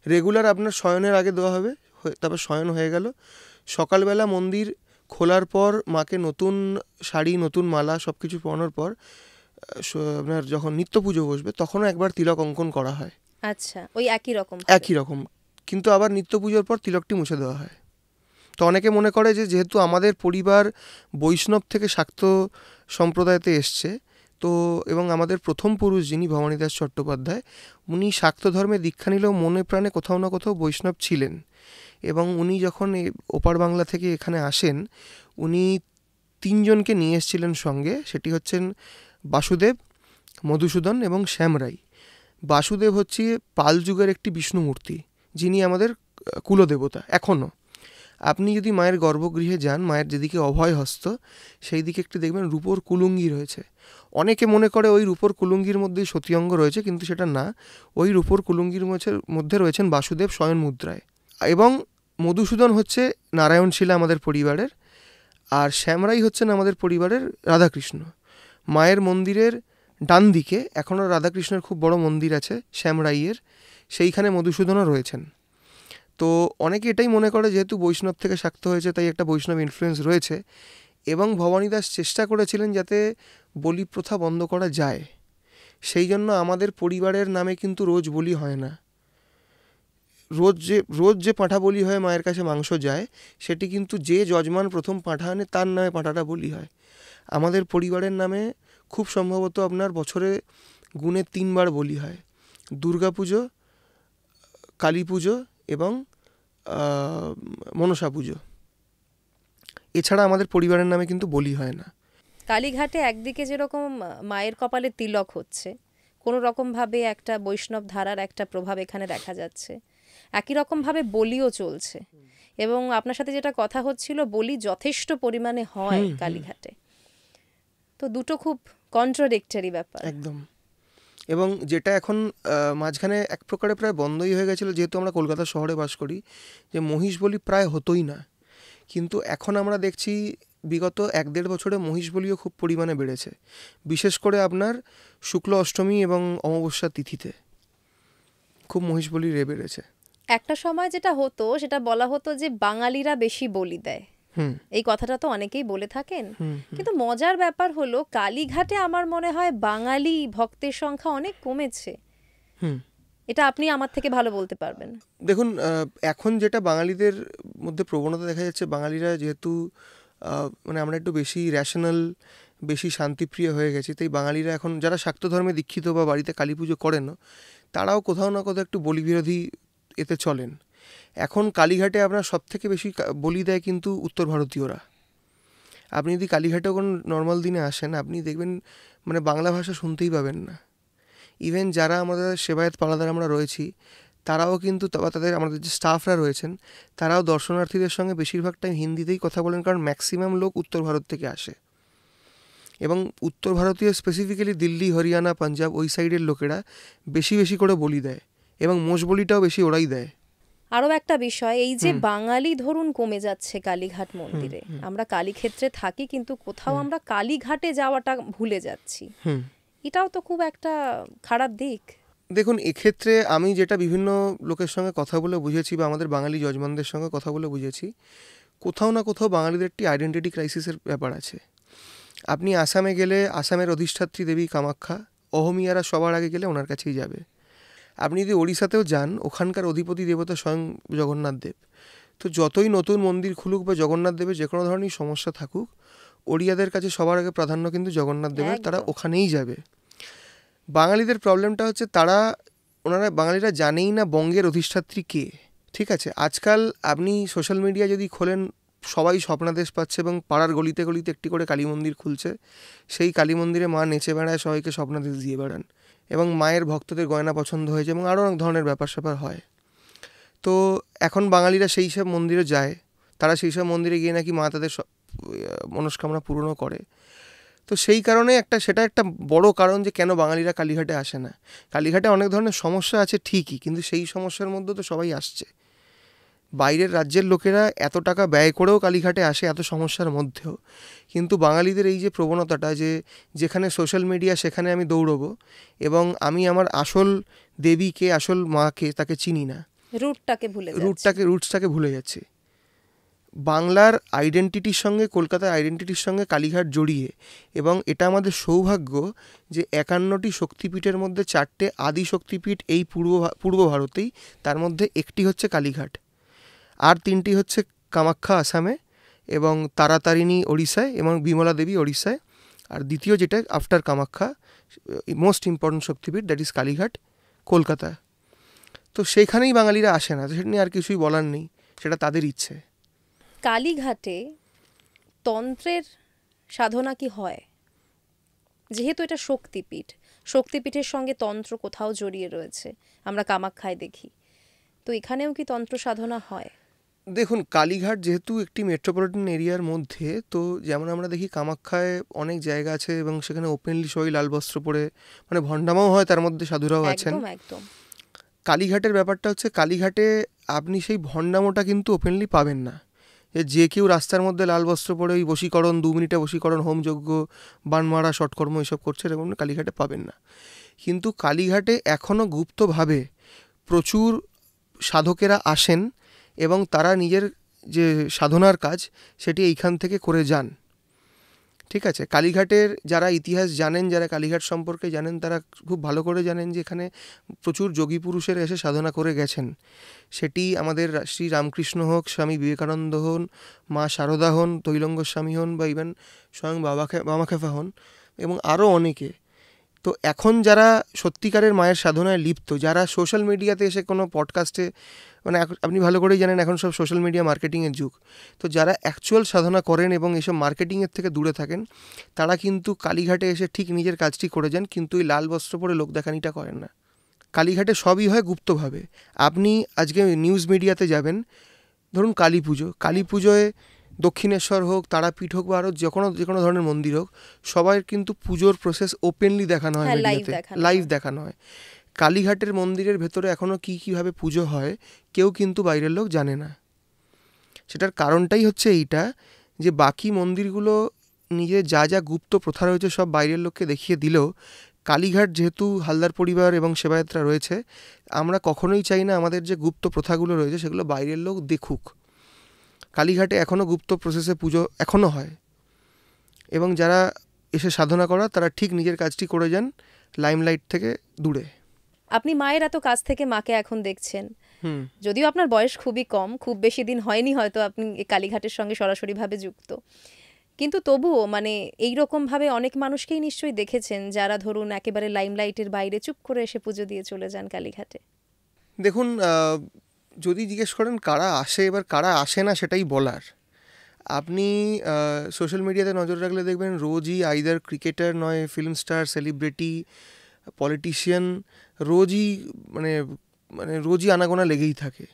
রেগুলার আপনার শয়নের আগে দেওয়া হবে, তারপর শয়ন হয়ে গেল। সকালবেলা মন্দির খোলার পর মাকে নতুন শাড়ি, নতুন মালা সব কিছু পরানোর পর আপনার যখন নিত্য পুজো বসবে তখনও একবার তিলক অঙ্কন করা হয়। আচ্ছা, ওই একই রকম, কিন্তু আবার নিত্য পুজোর পর তিলকটি মুছে দেওয়া হয়। তো অনেকে মনে করে যে যেহেতু আমাদের পরিবার বৈষ্ণব থেকে শাক্ত সম্প্রদায়তে এসছে, তো এবং আমাদের প্রথম পুরুষ যিনি ভবানীদাস চট্টোপাধ্যায়, উনি শাক্ত ধর্মে দীক্ষা নিলেও মনে প্রাণে কোথাও না কোথাও বৈষ্ণব ছিলেন। এবং উনি যখন ওপার বাংলা থেকে এখানে আসেন, উনি 3 জনকে নিয়ে এসেছিলেন সঙ্গে। সেটি হচ্ছেন বাসুদেব, মধুসূদন এবং শ্যামরাই। বাসুদেব হচ্ছে পাল যুগের একটি বিষ্ণু মূর্তি, যিনি আমাদের কুলদেবতা এখনও। আপনি যদি মায়ের গর্ভগৃহে যান, মায়ের যেদিকে অভয় হস্ত সেই দিকে একটু দেখবেন রূপোর কুলুঙ্গি রয়েছে। অনেকে মনে করে ওই রূপোর কুলুঙ্গির মধ্যেই সতী অঙ্গ রয়েছে, কিন্তু সেটা না। ওই রূপোর কুলুঙ্গির মধ্যে রয়েছেন বাসুদেব শয়ন মুদ্রায়, এবং মধুসূদন হচ্ছে নারায়ণ শিলা আমাদের পরিবারের, আর শ্যামরাই হচ্ছেন আমাদের পরিবারের রাধাকৃষ্ণ। মায়ের মন্দিরের ডান দিকে এখনও রাধাকৃষ্ণের খুব বড় মন্দির আছে শ্যামরাইয়ের, সেইখানে মধুসূদনও রয়েছেন। তো অনেকে এটাই মনে করে যেহেতু বৈষ্ণব থেকে শাক্ত হয়েছে তাই একটা বৈষ্ণব ইনফ্লুয়েন্স রয়েছে, এবং ভবানীদাস চেষ্টা করেছিলেন যাতে বলি প্রথা বন্ধ করা যায়। সেই জন্য আমাদের পরিবারের নামে কিন্তু রোজ বলি হয় না। রোজ যে পাঁঠা বলি হয়, মায়ের কাছে মাংস যায়, সেটি কিন্তু যে যজমান প্রথম পাঁঠা আনে তার নামে পাঁঠাটা বলি হয়। আমাদের পরিবারের নামে খুব সম্ভবত আপনার বছরে গুণে 3 বার বলি হয়: দুর্গা পুজো, কালী পুজো এবং মনসা পুজো। এছাড়া আমাদের পরিবারের নামে কিন্তু বলি হয় না। কালীঘাটে একদিকে যেরকম মায়ের কপালে তিলক হচ্ছে, কোনো রকমভাবে একটা বৈষ্ণব ধারার একটা প্রভাব এখানে দেখা যাচ্ছে, একই রকমভাবে বলিও চলছে। এবং আপনার সাথে যেটা কথা হচ্ছিল, বলি যথেষ্ট পরিমাণে হয় কালীঘাটে। তো দুটো খুব কন্ট্রাডিক্টরি ব্যাপার একদম। এবং যেটা এখন মাঝখানে এক প্রকারে প্রায় বন্ধই হয়ে গেছিলো, যেহেতু আমরা কলকাতা শহরে বাস করি, যে মহিষ বলি প্রায় হতোই না। কিন্তু এখন আমরা দেখছি বিগত 1-1.5 বছরে মহিষ বলিও খুব পরিমাণে বেড়েছে, বিশেষ করে আপনার শুক্ল অষ্টমী এবং অমাবস্যা তিথিতে খুব মহিষ বলি বেড়েছে। একটা সময় যেটা হতো সেটা বলা হতো যে বাঙালিরা বেশি বলি দেয়, এই কথাটা তো অনেকেই বলে থাকেন। কিন্তু মজার ব্যাপার হলো কালীঘাটে আমার মনে হয় বাঙালি ভক্তের সংখ্যা অনেক কমেছে। এটা আপনি আমার থেকে ভালো বলতে পারবেন। দেখুন, এখন যেটা বাঙালিদের মধ্যে প্রবণতা দেখা যাচ্ছে, বাঙালিরা যেহেতু মানে আমরা একটু বেশি র্যাশনাল, বেশি শান্তিপ্রিয় হয়ে গেছি, তাই বাঙালিরা এখন যারা শাক্ত ধর্মে দীক্ষিত বা বাড়িতে কালী পুজো করেন, তারাও কোথাও না কোথাও একটু বলিবিরোধী এতে চলেন। এখন কালীঘাটে আপনার সবথেকে বেশি বলি দেয় কিন্তু উত্তর ভারতীয়রা। আপনি যদি কালীঘাটে কোনো নর্মাল দিনে আসেন, আপনি দেখবেন মানে বাংলা ভাষা শুনতেই পাবেন না। ইভেন যারা আমাদের সেবায়েত পালাদার আমরা রয়েছি, তারাও কিন্তু তাদের আমাদের যে স্টাফরা রয়েছেন, তারাও দর্শনার্থীদের সঙ্গে বেশিরভাগ টাইম হিন্দিতেই কথা বলেন, কারণ ম্যাক্সিমাম লোক উত্তর ভারত থেকে আসে। এবং উত্তর ভারতীয় স্পেসিফিক্যালি দিল্লি, হরিয়ানা, পাঞ্জাব ওই সাইডের লোকেরা বেশি বেশি করে বলি দেয়, এবং মোষ বলিটাও বেশি ওরাই দেয়। আরও একটা বিষয়, এই যে বাঙালি ধরুন কমে যাচ্ছে কালীঘাট মন্দিরে, আমরা কালীক্ষেত্রে থাকি কিন্তু কোথাও আমরা কালীঘাটে যাওয়াটা ভুলে যাচ্ছি, এটাও তো খুব একটা খারাপ দিক। দেখুন, এক্ষেত্রে আমি যেটা বিভিন্ন লোকের সঙ্গে কথা বলে বুঝেছি বা আমাদের বাঙালি যজমানদের সঙ্গে কথা বলে বুঝেছি, কোথাও না কোথাও বাঙালিদের একটি আইডেন্টিটি ক্রাইসিসের ব্যাপার আছে। আপনি আসামে গেলে আসামের অধিষ্ঠাত্রী দেবী কামাখ্যা, অহমিয়ারা সবার আগে গেলে ওনার কাছেই যাবে। আপনি যদি ওড়িশাতেও যান, ওখানকার অধিপতি দেবতা স্বয়ং জগন্নাথ দেব। তো যতই নতুন মন্দির খুলুক বা জগন্নাথ দেবের যে কোনো ধরনের সমস্যা থাকুক, ওড়িয়াদের কাছে সবার আগে প্রাধান্য কিন্তু জগন্নাথ দেবের, তারা ওখানেই যাবে। বাঙালিদের প্রবলেমটা হচ্ছে বাঙালিরা জানেই না বঙ্গের অধিষ্ঠাত্রী কে। ঠিক আছে, আজকাল আপনি সোশ্যাল মিডিয়া যদি খোলেন, সবাই স্বপ্নাদেশ পাচ্ছে এবং পাড়ার গলিতে গলিতে একটি করে কালী মন্দির খুলছে। সেই কালী মন্দিরে মা নেচে বেড়ায়, সবাইকে স্বপ্নাদেশ দিয়ে বেড়ান, এবং মায়ের ভক্তদের গয়না পছন্দ হয়েছে এবং আরও অনেক ধরনের ব্যাপার স্যাপার হয়। তো এখন বাঙালিরা সেই সব মন্দিরে যায়, তারা সেই সব মন্দিরে গিয়ে নাকি মা তাদের মনস্কামনা পূরণও করে। তো সেই কারণে সেটা একটা বড় কারণ যে কেন বাঙালিরা কালীঘাটে আসে না। কালীঘাটে অনেক ধরনের সমস্যা আছে ঠিকই, কিন্তু সেই সমস্যার মধ্যে তো সবাই আসছে। বাইরের রাজ্যের লোকেরা এত টাকা ব্যয় করেও কালীঘাটে আসে এত সমস্যার মধ্যেও, কিন্তু বাঙালিদের এই যে প্রবণতাটা যে যেখানে সোশ্যাল মিডিয়া সেখানে আমি দৌড়বো এবং আমি আমার আসল দেবীকে, আসল মাকে তাকে চিনি না, রুটসটাকে ভুলে যাচ্ছি। বাংলার আইডেন্টিটির সঙ্গে, কলকাতার আইডেন্টিটির সঙ্গে কালীঘাট জড়িয়ে, এবং এটা আমাদের সৌভাগ্য যে 51টি শক্তিপীঠের মধ্যে 4টে আদি শক্তিপীঠ এই পূর্ব ভারতেই, তার মধ্যে একটি হচ্ছে কালীঘাট, আর 3টি হচ্ছে কামাখ্যা আসামে, এবং তারাতারিণী ওড়িশায়, এবং বিমলা দেবী ওড়িশায়, আর দ্বিতীয় যেটা after Kamakhya most important Shaktipeeth, that is Kalighat, Kolkata. তো সেইখানেই বাঙালিরা আসে না, সেটা নিয়ে আর কিছুই বলার নেই, সেটা তাদের ইচ্ছে। কালীঘাটে তন্ত্রের সাধনা কি হয়? যেহেতু এটা শক্তিপীঠের সঙ্গে তন্ত্র কোথাও জড়িয়ে রয়েছে, আমরা কামাখ্যায় দেখি, তো এখানেও কি তন্ত্র সাধনা হয়? দেখুন, কালীঘাট যেহেতু একটি মেট্রোপলিটন এরিয়ার মধ্যে, তো যেমন আমরা দেখি কামাখ্যায় অনেক জায়গা আছে এবং সেখানে ওপেনলি সবাই লাল বস্ত্র পরে, মানে ভণ্ডামাও হয়, তার মধ্যে সাধুরাও আছেন। একদম। কালীঘাটের ব্যাপারটা হচ্ছে, কালীঘাটে আপনি সেই ভণ্ডামোটা কিন্তু ওপেনলি পাবেন না, যে কেউ রাস্তার মধ্যে লাল বস্ত্র পরে ওই বশীকরণ, 2 মিনিটে বশীকরণ, হোমযজ্ঞ, বান মারা, শটকর্ম এসব করছে, এরকম কালীঘাটে পাবেন না। কিন্তু কালীঘাটে এখনও গুপ্তভাবে প্রচুর সাধকেরা আসেন এবং তারা নিজের যে সাধনার কাজ সেটি এইখান থেকে করে যান। ঠিক আছে, কালীঘাটের যারা ইতিহাস জানেন, যারা কালীঘাট সম্পর্কে জানেন, তারা খুব ভালো করে জানেন যে এখানে প্রচুর যোগী পুরুষেরা এসে সাধনা করে গেছেন। সেটি আমাদের শ্রী রামকৃষ্ণ হোক, স্বামী বিবেকানন্দ হন, মা শারদা হন, তৈলঙ্গ স্বামী হন, বা ইভেন স্বয়ং বামাখেফা হন, এবং আরও অনেকে। তো এখন যারা সত্যিকারের মায়ের সাধনায় লিপ্ত, যারা সোশ্যাল মিডিয়াতে এসে কোনো পডকাস্টে, মানে আপনি ভালো করেই জানেন এখন সব সোশ্যাল মিডিয়া মার্কেটিংয়ের যুগ, তো যারা অ্যাকচুয়াল সাধনা করেন এবং এইসব মার্কেটিংয়ের থেকে দূরে থাকেন, তারা কিন্তু কালীঘাটে এসে ঠিক নিজের কাজটি করে যান, কিন্তু এই লাল বস্ত্র পরে লোক দেখানিটা করেন না। কালীঘাটে সবই হয় গুপ্তভাবে। আপনি আজকে নিউজ মিডিয়াতে যাবেন, ধরুন কালী পুজোয় দক্ষিণেশ্বর হোক, তারাপীঠ হোক, বা আরও যে কোনো ধরনের মন্দির হোক, সবাই কিন্তু পুজোর প্রসেস ওপেনলি দেখানো হয়, লাইভ দেখানো হয়। কালীঘাটের মন্দিরের ভেতরে এখনও কীভাবে পুজো হয় কেউ কিন্তু বাইরের লোক জানে না। সেটার কারণটাই হচ্ছে এইটা, যে বাকি মন্দিরগুলো নিজের যা যা গুপ্ত প্রথা রয়েছে সব বাইরের লোককে দেখিয়ে দিলেও কালীঘাট যেহেতু হালদার পরিবার এবং সেবায়েতরা রয়েছে, আমরা কখনোই চাই না আমাদের যে গুপ্ত প্রথাগুলো রয়েছে সেগুলো বাইরের লোক দেখুক। কালীঘাটে এখনও গুপ্ত প্রসেসে পুজো এখনও হয়, এবং যারা এসে সাধনা করা তারা ঠিক নিজের কাজটি করে যান লাইমলাইট থেকে দূরে। আপনি মায়ের এত কাছ থেকে মাকে এখন দেখছেন, যদিও আপনার বয়স খুবই কম, খুব বেশি দিন হয়নি হয়তো আপনি এই কালীঘাটের সঙ্গে সরাসরিভাবে যুক্ত, কিন্তু তবুও মানে এইরকমভাবে অনেক মানুষকেই নিশ্চয়ই দেখেছেন যারা ধরুন একেবারে লাইমলাইটের বাইরে চুপ করে এসে পুজো দিয়ে চলে যান কালীঘাটে। দেখুন, যদি জিজ্ঞেস করেন কারা আসে এবার কারা আসে না সেটাই বলার। আপনি সোশ্যাল মিডিয়াতে নজর রাখলে দেখবেন রোজই আইদার ক্রিকেটার নয় ফিল্ম স্টার, সেলিব্রিটি, পলিটিশিয়ান রোজই মানে মানে রোজই আনাগোনা লেগেই থাকে।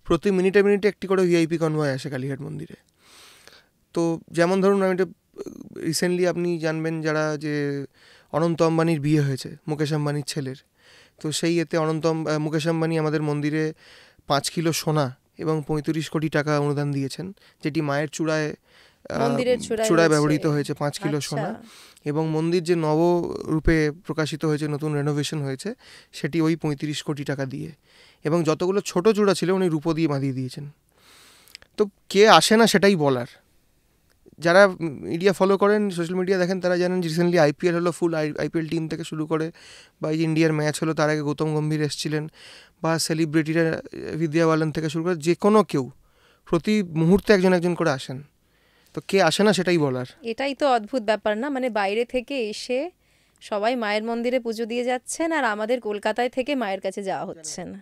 প্রতি মিনিটে মিনিটে একটি করে ভিআইপি কনভয় আসে কালীঘাট মন্দিরে। তো যেমন ধরুন আমি রিসেন্টলি আপনি জানবেন যারা যে অনন্ত আম্বানির বিয়ে হয়েছে মুকেশ আম্বানির ছেলের, তো সেই এতে মুকেশ আম্বানি আমাদের মন্দিরে 5 কিলো সোনা এবং 35 কোটি টাকা অনুদান দিয়েছেন, যেটি মায়ের চূড়ায় ব্যবহৃত হয়েছে 5 কিলো সোনা, এবং মন্দির যে নবরূপে প্রকাশিত হয়েছে, নতুন রেনোভেশন হয়েছে, সেটি ওই 35 কোটি টাকা দিয়ে, এবং যতগুলো ছোট চূড়া ছিল উনি রূপো দিয়ে বাঁধিয়ে দিয়েছেন। তো কে আসে না সেটাই বলার। যারা মিডিয়া ফলো করেন, সোশ্যাল মিডিয়া দেখেন, তারা জানেন রিসেন্টলি আইপিএল হলো, ফুল আইপিএল টিম থেকে শুরু করে, বা এই ইন্ডিয়ার ম্যাচ হলো তার আগে গৌতম গম্ভীর এসেছিলেন, বা সেলিব্রিটিরা বিদ্যা বালান থেকে শুরু করে যে কোনো কেউ প্রতি মুহূর্তে একজন একজন করে আসেন। তো কে আসে না সেটাই বলার। এটাই তো অদ্ভুত ব্যাপার না, মানে বাইরে থেকে এসে সবাই মায়ের মন্দিরে পুজো দিয়ে যাচ্ছেন আর আমাদের কলকাতায় থেকে মায়ের কাছে যাওয়া হচ্ছে না।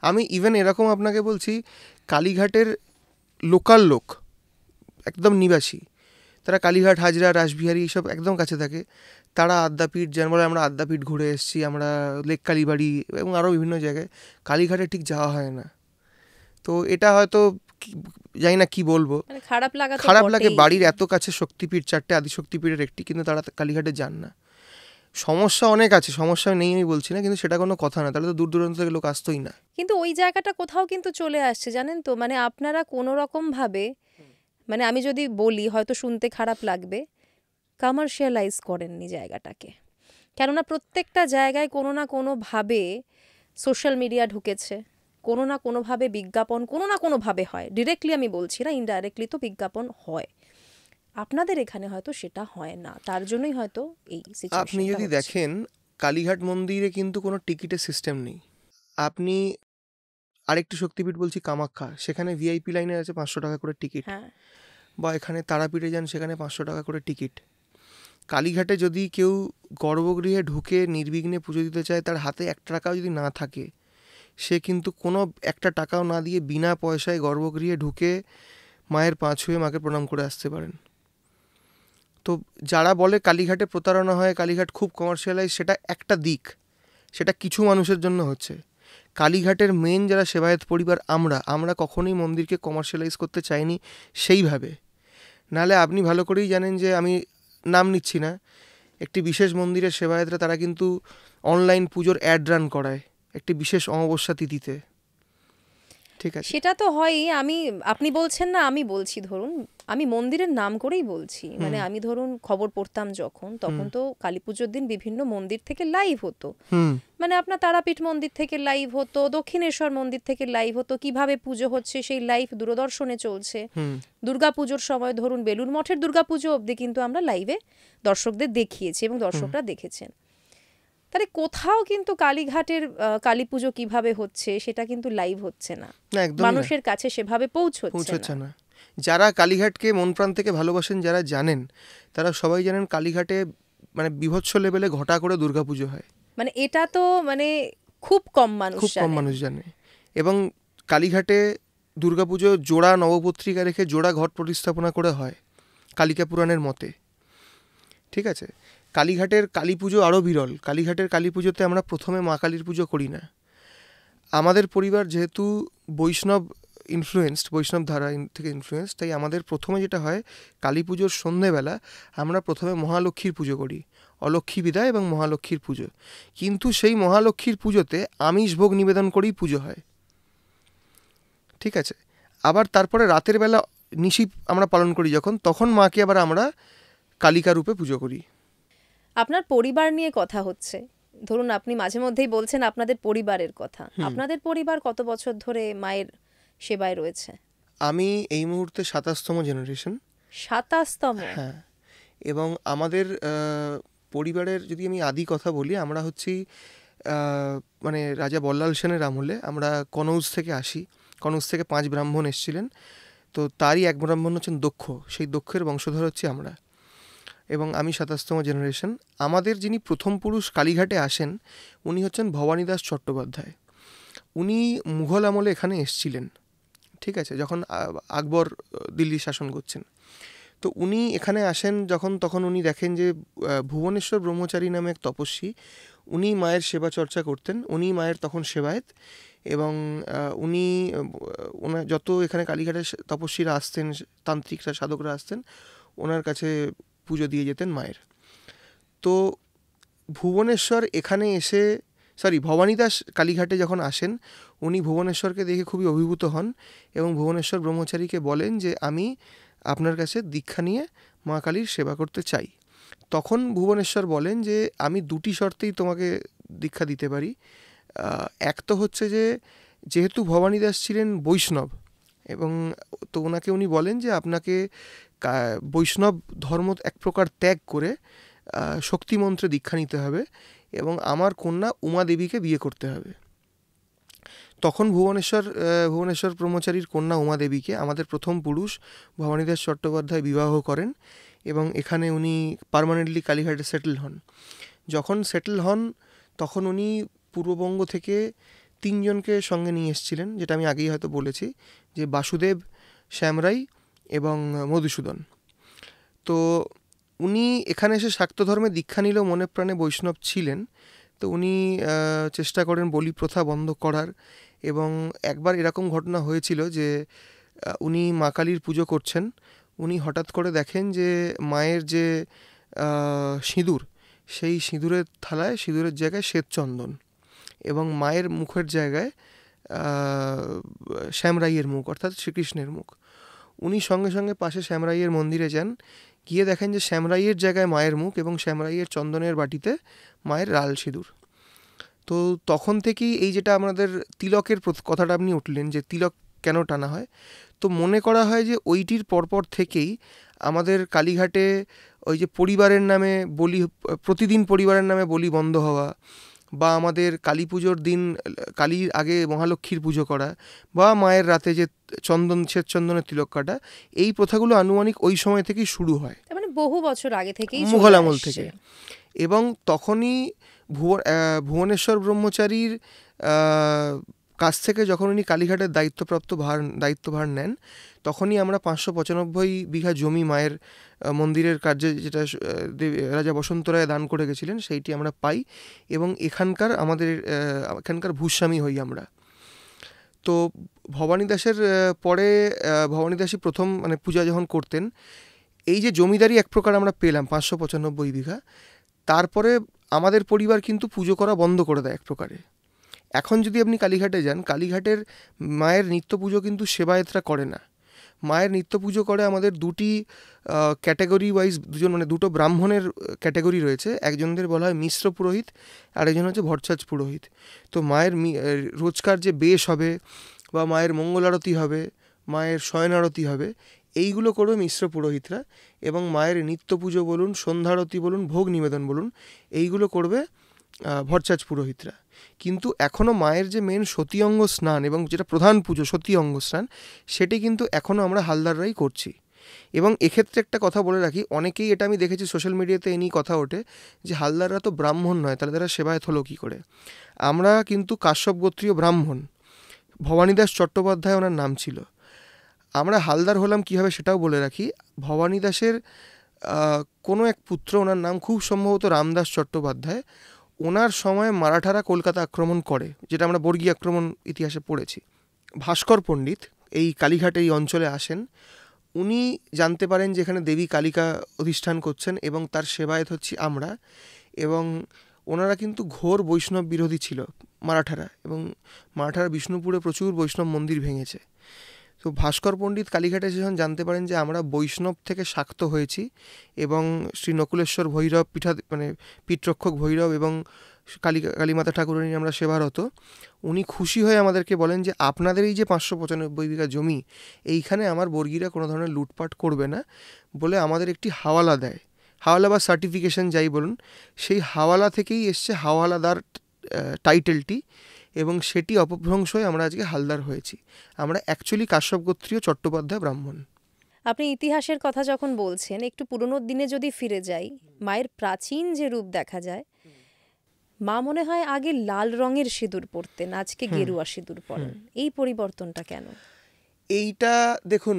আমি ইভেন এরকম আপনাকে বলছি, কালীঘাটের লোকাল লোক একদম নিবাসী, তারা কালীঘাট, হাজরা, রাসবিহারী এইসব একদম কাছে থাকে, তারা আদ্যাপীঠ, যেমন বলে আমরা আদ্যাপীঠ ঘুরে এসেছি, আমরা লেক কালীবাড়ি এবং আরও বিভিন্ন জায়গায়, কালীঘাটে ঠিক যাওয়া হয় না। তো এটা হয়তো জানি না কি বলবো, মানে খারাপ লাগে। বাড়ির এত কাছে শক্তিপীঠ, 4টে আদিশক্তিপীঠের একটি, কিন্তু তারা কালীঘাটে যান না। সমস্যা অনেক আছে, সমস্যা নেই আমি বলছি না, কিন্তু সেটা কোনো কথা না, তাহলে তো দূর দূরান্ত থেকে লোক আসতোই না। কিন্তু ওই জায়গাটা কোথাও কিন্তু চলে আসছে জানেন তো, মানে আপনারা কোনো রকম ভাবে, মানে আমি যদি বলি হয়তো শুনতে খারাপ লাগবে, কমার্শিয়ালাইজ করেননি জায়গাটাকে। কেননা প্রত্যেকটা জায়গায় কোনো না কোনোভাবে সোশ্যাল মিডিয়া ঢুকেছে, কোনো না কোনোভাবে বিজ্ঞাপন কোনো না কোনোভাবে হয়, ডিরেক্টলি আমি বলছি না, ইনডাইরেক্টলি তো বিজ্ঞাপন হয়। আপনাদের এখানে হয়তো সেটা হয় না, তার জন্যই হয়তো এই সিচুয়েশনটা। আপনি যদি দেখেন কালীঘাট মন্দিরে কিন্তু কোনো টিকিটের সিস্টেম নেই। আপনি আরেকটি শক্তিপীঠ বলছি কামাখ্যা, সেখানে ভিআইপি লাইনে আছে 500 টাকা করে টিকিট, বা এখানে তারাপীঠে যান সেখানে 500 টাকা করে টিকিট। কালীঘাটে যদি কেউ গর্ভগৃহে ঢুকে নির্বিঘ্নে পুজো দিতে চায়, তার হাতে 1 টাকাও যদি না থাকে, সে কিন্তু কোনো 1 টাকাও না দিয়ে বিনা পয়সায় গর্ভগৃহে ঢুকে মায়ের পা ছুঁয়ে মাকে প্রণাম করে আসতে পারেন। তো যারা বলে কালীঘাটে প্রতারণা হয়, কালীঘাট খুব কমার্শিয়ালাইজ, সেটা একটা দিক, সেটা কিছু মানুষের জন্য হচ্ছে। কালীঘাটের মেন যারা সেবায়েত পরিবার, আমরা কখনোই মন্দিরকে কমার্শিয়ালাইজ করতে চাইনি সেইভাবে। নাহলে আপনি ভালো করেই জানেন যে, আমি নাম নিচ্ছি না, একটি বিশেষ মন্দিরের সেবায়েতরা তারা কিন্তু অনলাইন পুজোর অ্যাড রান করায় একটি বিশেষ অমাবস্যা তিথিতে, ঠিক আছে? সেটা তো হয়ই। আপনি বলছেন না, আমি বলছি, ধরুন আমি মন্দিরের নাম করেই বলছি, মানে আমি ধরুন খবর পড়তাম যখন, তখন তো কালী পুজোর দিন বিভিন্ন মন্দির থেকে লাইভ হতো, মানে আপনার তারাপীঠ মন্দির থেকে লাইভ হতো, দক্ষিণেশ্বর মন্দির থেকে লাইভ হতো, কিভাবে পুজো হচ্ছে সেই লাইভ দূরদর্শনে চলছে। দুর্গাপুজোর সময় ধরুন বেলুড় মঠের দুর্গাপুজো অবধি কিন্তু আমরা লাইভে দর্শকদের দেখিয়েছি এবং দর্শকরা দেখেছেন। তাহলে কোথাও কিন্তু কালীঘাটের কালী পুজো কিভাবে হচ্ছে সেটা কিন্তু লাইভ হচ্ছে না, মানুষের কাছে সেভাবে পৌঁছচ্ছে না। যারা কালীঘাটকে মন প্রাণ থেকে ভালোবাসেন, যারা জানেন, তারা সবাই জানেন কালীঘাটে মানে বিভৎস লেভেলে ঘটা করে দুর্গাপুজো হয়, মানে এটা তো মানে খুব কম মানুষ জানে। এবং কালীঘাটে দুর্গাপুজো জোড়া নবপত্রিকা রেখে জোড়া ঘট প্রতিস্থাপনা করে হয় কালিকা পুরাণের মতে, ঠিক আছে? কালীঘাটের কালী পুজো আরও বিরল। কালীঘাটের কালী পুজোতে আমরা প্রথমে মা কালীর পুজো করি না। আমাদের পরিবার যেহেতু বৈষ্ণব ধারা থেকে ইনফ্লুয়েন্স, তাই আমাদের প্রথমে যেটা হয়, কালী পুজোর সন্ধেবেলা আমরা প্রথমে মহালক্ষ্মীর পুজো করি, অলক্ষ্মী বিদায় এবং মহালক্ষ্মীর পুজো। কিন্তু সেই মহালক্ষ্মীর পুজোতে আমিষ ভোগ নিবেদন করেই পুজো হয়, ঠিক আছে? আবার তারপরে রাতের বেলা নিশি আমরা পালন করি যখন, তখন মাকে আবার আমরা কালিকা রূপে পুজো করি। আপনার পরিবার নিয়ে কথা হচ্ছে, ধরুন আপনি মাঝে মধ্যেই বলছেন আপনাদের পরিবারের কথা। আপনাদের পরিবার কত বছর ধরে মায়ের সেবায় রয়েছে? আমি এই মুহূর্তে 27তম জেনারেশন। 27তম? হ্যাঁ, এবং আমাদের পরিবারের যদি আমি আদি কথা বলি, আমরা হচ্ছি মানে রাজা বল্লাল সেনের আমলে আমরা কনৌজ থেকে আসি। কনৌজ থেকে 5 ব্রাহ্মণ এসেছিলেন, তো তারই এক ব্রাহ্মণ হচ্ছেন দক্ষ, সেই দক্ষের বংশধর হচ্ছি আমরা, এবং আমি 27তম জেনারেশন। আমাদের যিনি প্রথম পুরুষ কালীঘাটে আসেন উনি হচ্ছেন ভবানীদাস চট্টোপাধ্যায়। উনি মুঘল আমলে এখানে এসছিলেন, ঠিক আছে, যখন আকবর দিল্লি শাসন করছেন। তো উনি এখানে আসেন যখন, তখন উনি দেখেন যে ভুবনেশ্বর ব্রহ্মচারী নামে এক তপস্বী, উনি মায়ের সেবা চর্চা করতেন। উনি মায়ের তখন সেবায়েত, এবং উনি ওনার যত এখানে কালীঘাটের তপস্বীরা আসতেন, তান্ত্রিকরা, সাধকরা আসতেন, ওনার কাছে পুজো দিয়ে যেতেন মায়ের। তো ভুবনেশ্বর এখানে এসে ভবানীদাস কালীঘাটে যখন আসেন, উনি ভুবনেশ্বরকে দেখে খুবই অভিভূত হন এবং ভুবনেশ্বর ব্রহ্মচারীকে বলেন যে আমি আপনার কাছে দীক্ষা নিয়ে মা কালীর সেবা করতে চাই। তখন ভুবনেশ্বর বলেন যে আমি 2টি শর্তেই তোমাকে দীক্ষা দিতে পারি। এক তো হচ্ছে যে যেহেতু ভবানীদাস ছিলেন বৈষ্ণব, এবং তো ওনাকে উনি বলেন যে আপনাকে বৈষ্ণব ধর্ম এক প্রকার ত্যাগ করে শক্তিমন্ত্রে দীক্ষা নিতে হবে এবং আমার কন্যা উমা দেবীকে বিয়ে করতে হবে। তখন ভুবনেশ্বর ব্রহ্মচারীর কন্যা উমা দেবীকে আমাদের প্রথম পুরুষ ভবানীদাস চট্টোপাধ্যায় বিবাহ করেন, এবং এখানে উনি পার্মানেন্টলি কালীঘাটে সেটেল হন। যখন সেটেল হন তখন উনি পূর্ববঙ্গ থেকে 3 জনকে সঙ্গে নিয়ে এসেছিলেন, যেটা আমি আগেই হয়তো বলেছি, যে বাসুদেব, শ্যামরাই এবং মধুসূদন। তো উনি এখানে এসে শাক্ত ধর্মে দীক্ষা নিলেও মনে প্রাণে বৈষ্ণব ছিলেন। তো উনি চেষ্টা করেন বলি প্রথা বন্ধ করার, এবং একবার এরকম ঘটনা হয়েছিল যে উনি মা কালীর পুজো করছেন, উনি হঠাৎ করে দেখেন যে মায়ের যে সিঁদুর, সেই সিঁদুরের থালায়, সিঁদুরের জায়গায় শ্বেতচন্দন, এবং মায়ের মুখের জায়গায় শ্যামরাইয়ের মুখ, অর্থাৎ শ্রীকৃষ্ণের মুখ। উনি সঙ্গে সঙ্গে পাশে শ্যামরাইয়ের মন্দিরে যান, গিয়ে দেখেন যে শ্যামরাইয়ের জায়গায় মায়ের মুখ এবং শ্যামরাইয়ের চন্দনের বাটিতে মায়ের লাল সিঁদুর। তো তখন থেকেই এই যেটা আমাদের তিলকের কথাটা আপনি উঠলেন যে তিলক কেন টানা হয়, তো মনে করা হয় যে ওইটির পরপর থেকেই আমাদের কালীঘাটে ওই যে পরিবারের নামে বলি, প্রতিদিন পরিবারের নামে বলি বন্ধ হওয়া, বা আমাদের কালী পুজোর দিন কালীর আগে মহালক্ষ্মীর পুজো করা, বা মায়ের রাতে যে শ্বেতচন্দনের তিলক কাটা, এই প্রথাগুলো আনুমানিক ওই সময় থেকেই শুরু হয়, মানে বহু বছর আগে থেকেই, মুঘল আমল থেকে। এবং তখনই ভুবনেশ্বর ব্রহ্মচারীর কাছ থেকে যখন উনি কালীঘাটের দায়িত্বভার নেন, তখনই আমরা 595 বিঘা জমি মায়ের মন্দিরের কার্যে, যেটা রাজা বসন্ত রায় দান করে গেছিলেন, সেইটি আমরা পাই, এবং এখানকার ভূস্বামী হই আমরা। তো ভবানীদাসের পরে ভবানীদাসই প্রথম মানে পূজা যখন করতেন, এই যে জমিদারি এক প্রকার আমরা পেলাম 595 বিঘা, তারপরে আমাদের পরিবার কিন্তু পুজো করা বন্ধ করে দেয় এক প্রকারে। এখন যদি আপনি কালীঘাটে যান, কালীঘাটের মায়ের নিত্য পুজো কিন্তু সেবায়েতরা করে না। মায়ের নিত্য পুজো করে আমাদের 2টি ক্যাটাগরি ওয়াইজ, দুটো ব্রাহ্মণের ক্যাটাগরি রয়েছে। একজনদের বলা হয় মিশ্র পুরোহিত, আরেকজন হচ্ছে ভট্টাচ পুরোহিত। তো মায়ের রোজকার যে বেশ হবে, বা মায়ের মঙ্গল আরতি হবে, মায়ের শয়ন আরতি হবে, এইগুলো করবে মিশ্র পুরোহিতরা, এবং মায়ের নিত্য পুজো বলুন, সন্ধ্যারতি বলুন, ভোগ নিবেদন বলুন, এইগুলো করবে ভট্টাচ পুরোহিতরা। কিন্তু এখনও মায়ের যে মেন সতী অঙ্গ স্নান, এবং যেটা প্রধান পুজো সতী অঙ্গ স্নান, সেটি কিন্তু এখনও আমরা হালদাররাই করছি। এবং এক্ষেত্রে একটা কথা বলে রাখি, অনেকেই এটা আমি দেখেছি সোশ্যাল মিডিয়াতে এই নিয়ে কথা ওঠে যে হালদাররা তো ব্রাহ্মণ নয়, তাহলে তারা সেবায়েত হলো কী করে। আমরা কিন্তু কাশ্যপ গোত্রীয় ব্রাহ্মণ, ভবানীদাস চট্টোপাধ্যায় ওনার নাম ছিল। আমরা হালদার হলাম কীভাবে সেটাও বলে রাখি। ভবানীদাসের কোনো এক পুত্র, ওনার নাম খুব সম্ভবত রামদাস চট্টোপাধ্যায়, ওনার সময় মারাঠারা কলকাতা আক্রমণ করে, যেটা আমরা বর্গী আক্রমণ ইতিহাসে পড়েছি। ভাস্কর পণ্ডিত এই কালীঘাটে এই অঞ্চলে আসেন, উনি জানতে পারেন যে এখানে দেবী কালিকা অধিষ্ঠান করছেন, এবং তার সেবায়েত হচ্ছি আমরা। এবং ওনারা কিন্তু ঘোর বৈষ্ণব বিরোধী ছিল মারাঠারা, এবং মারাঠারা বিষ্ণুপুরে প্রচুর বৈষ্ণব মন্দির ভেঙেছে। তো ভাস্কর পণ্ডিত কালীঘাটে এসে যখন জানতে পারেন যে আমরা বৈষ্ণব থেকে শাক্ত হয়েছি এবং শ্রী নকুলেশ্বর ভৈরব পীঠরক্ষক ভৈরব এবং কালীমাতা ঠাকুরানী আমরা সেবারত, উনি খুশি হয়ে আমাদেরকে বলেন যে আপনাদের এই যে 595 বিঘা জমি, এইখানে আমার বর্গীরা কোনো ধরনের লুটপাট করবে না বলে আমাদের একটি হাওয়ালা দেয়। হাওয়ালা বা সার্টিফিকেশন যাই বলুন, সেই হাওয়ালা থেকেই এসছে হাওয়ালাদার টাইটেলটি, এবং সেটি অপভ্রংশ হয়ে আমরা আজকে হালদার হয়েছি। আমরা অ্যাকচুয়ালি কাশ্যপ গোত্রীয় চট্টোপাধ্যায় ব্রাহ্মণ। আপনি ইতিহাসের কথা যখন বলছেন, একটু পুরনো দিনে যদি ফিরে যাই, মায়ের প্রাচীন যে রূপ দেখা যায়, মা মনে হয় আগে লাল রঙের সিঁদুর পরতেন, আজকে গেরুয়া সিঁদুর পরেন। এই পরিবর্তনটা কেন? এইটা দেখুন,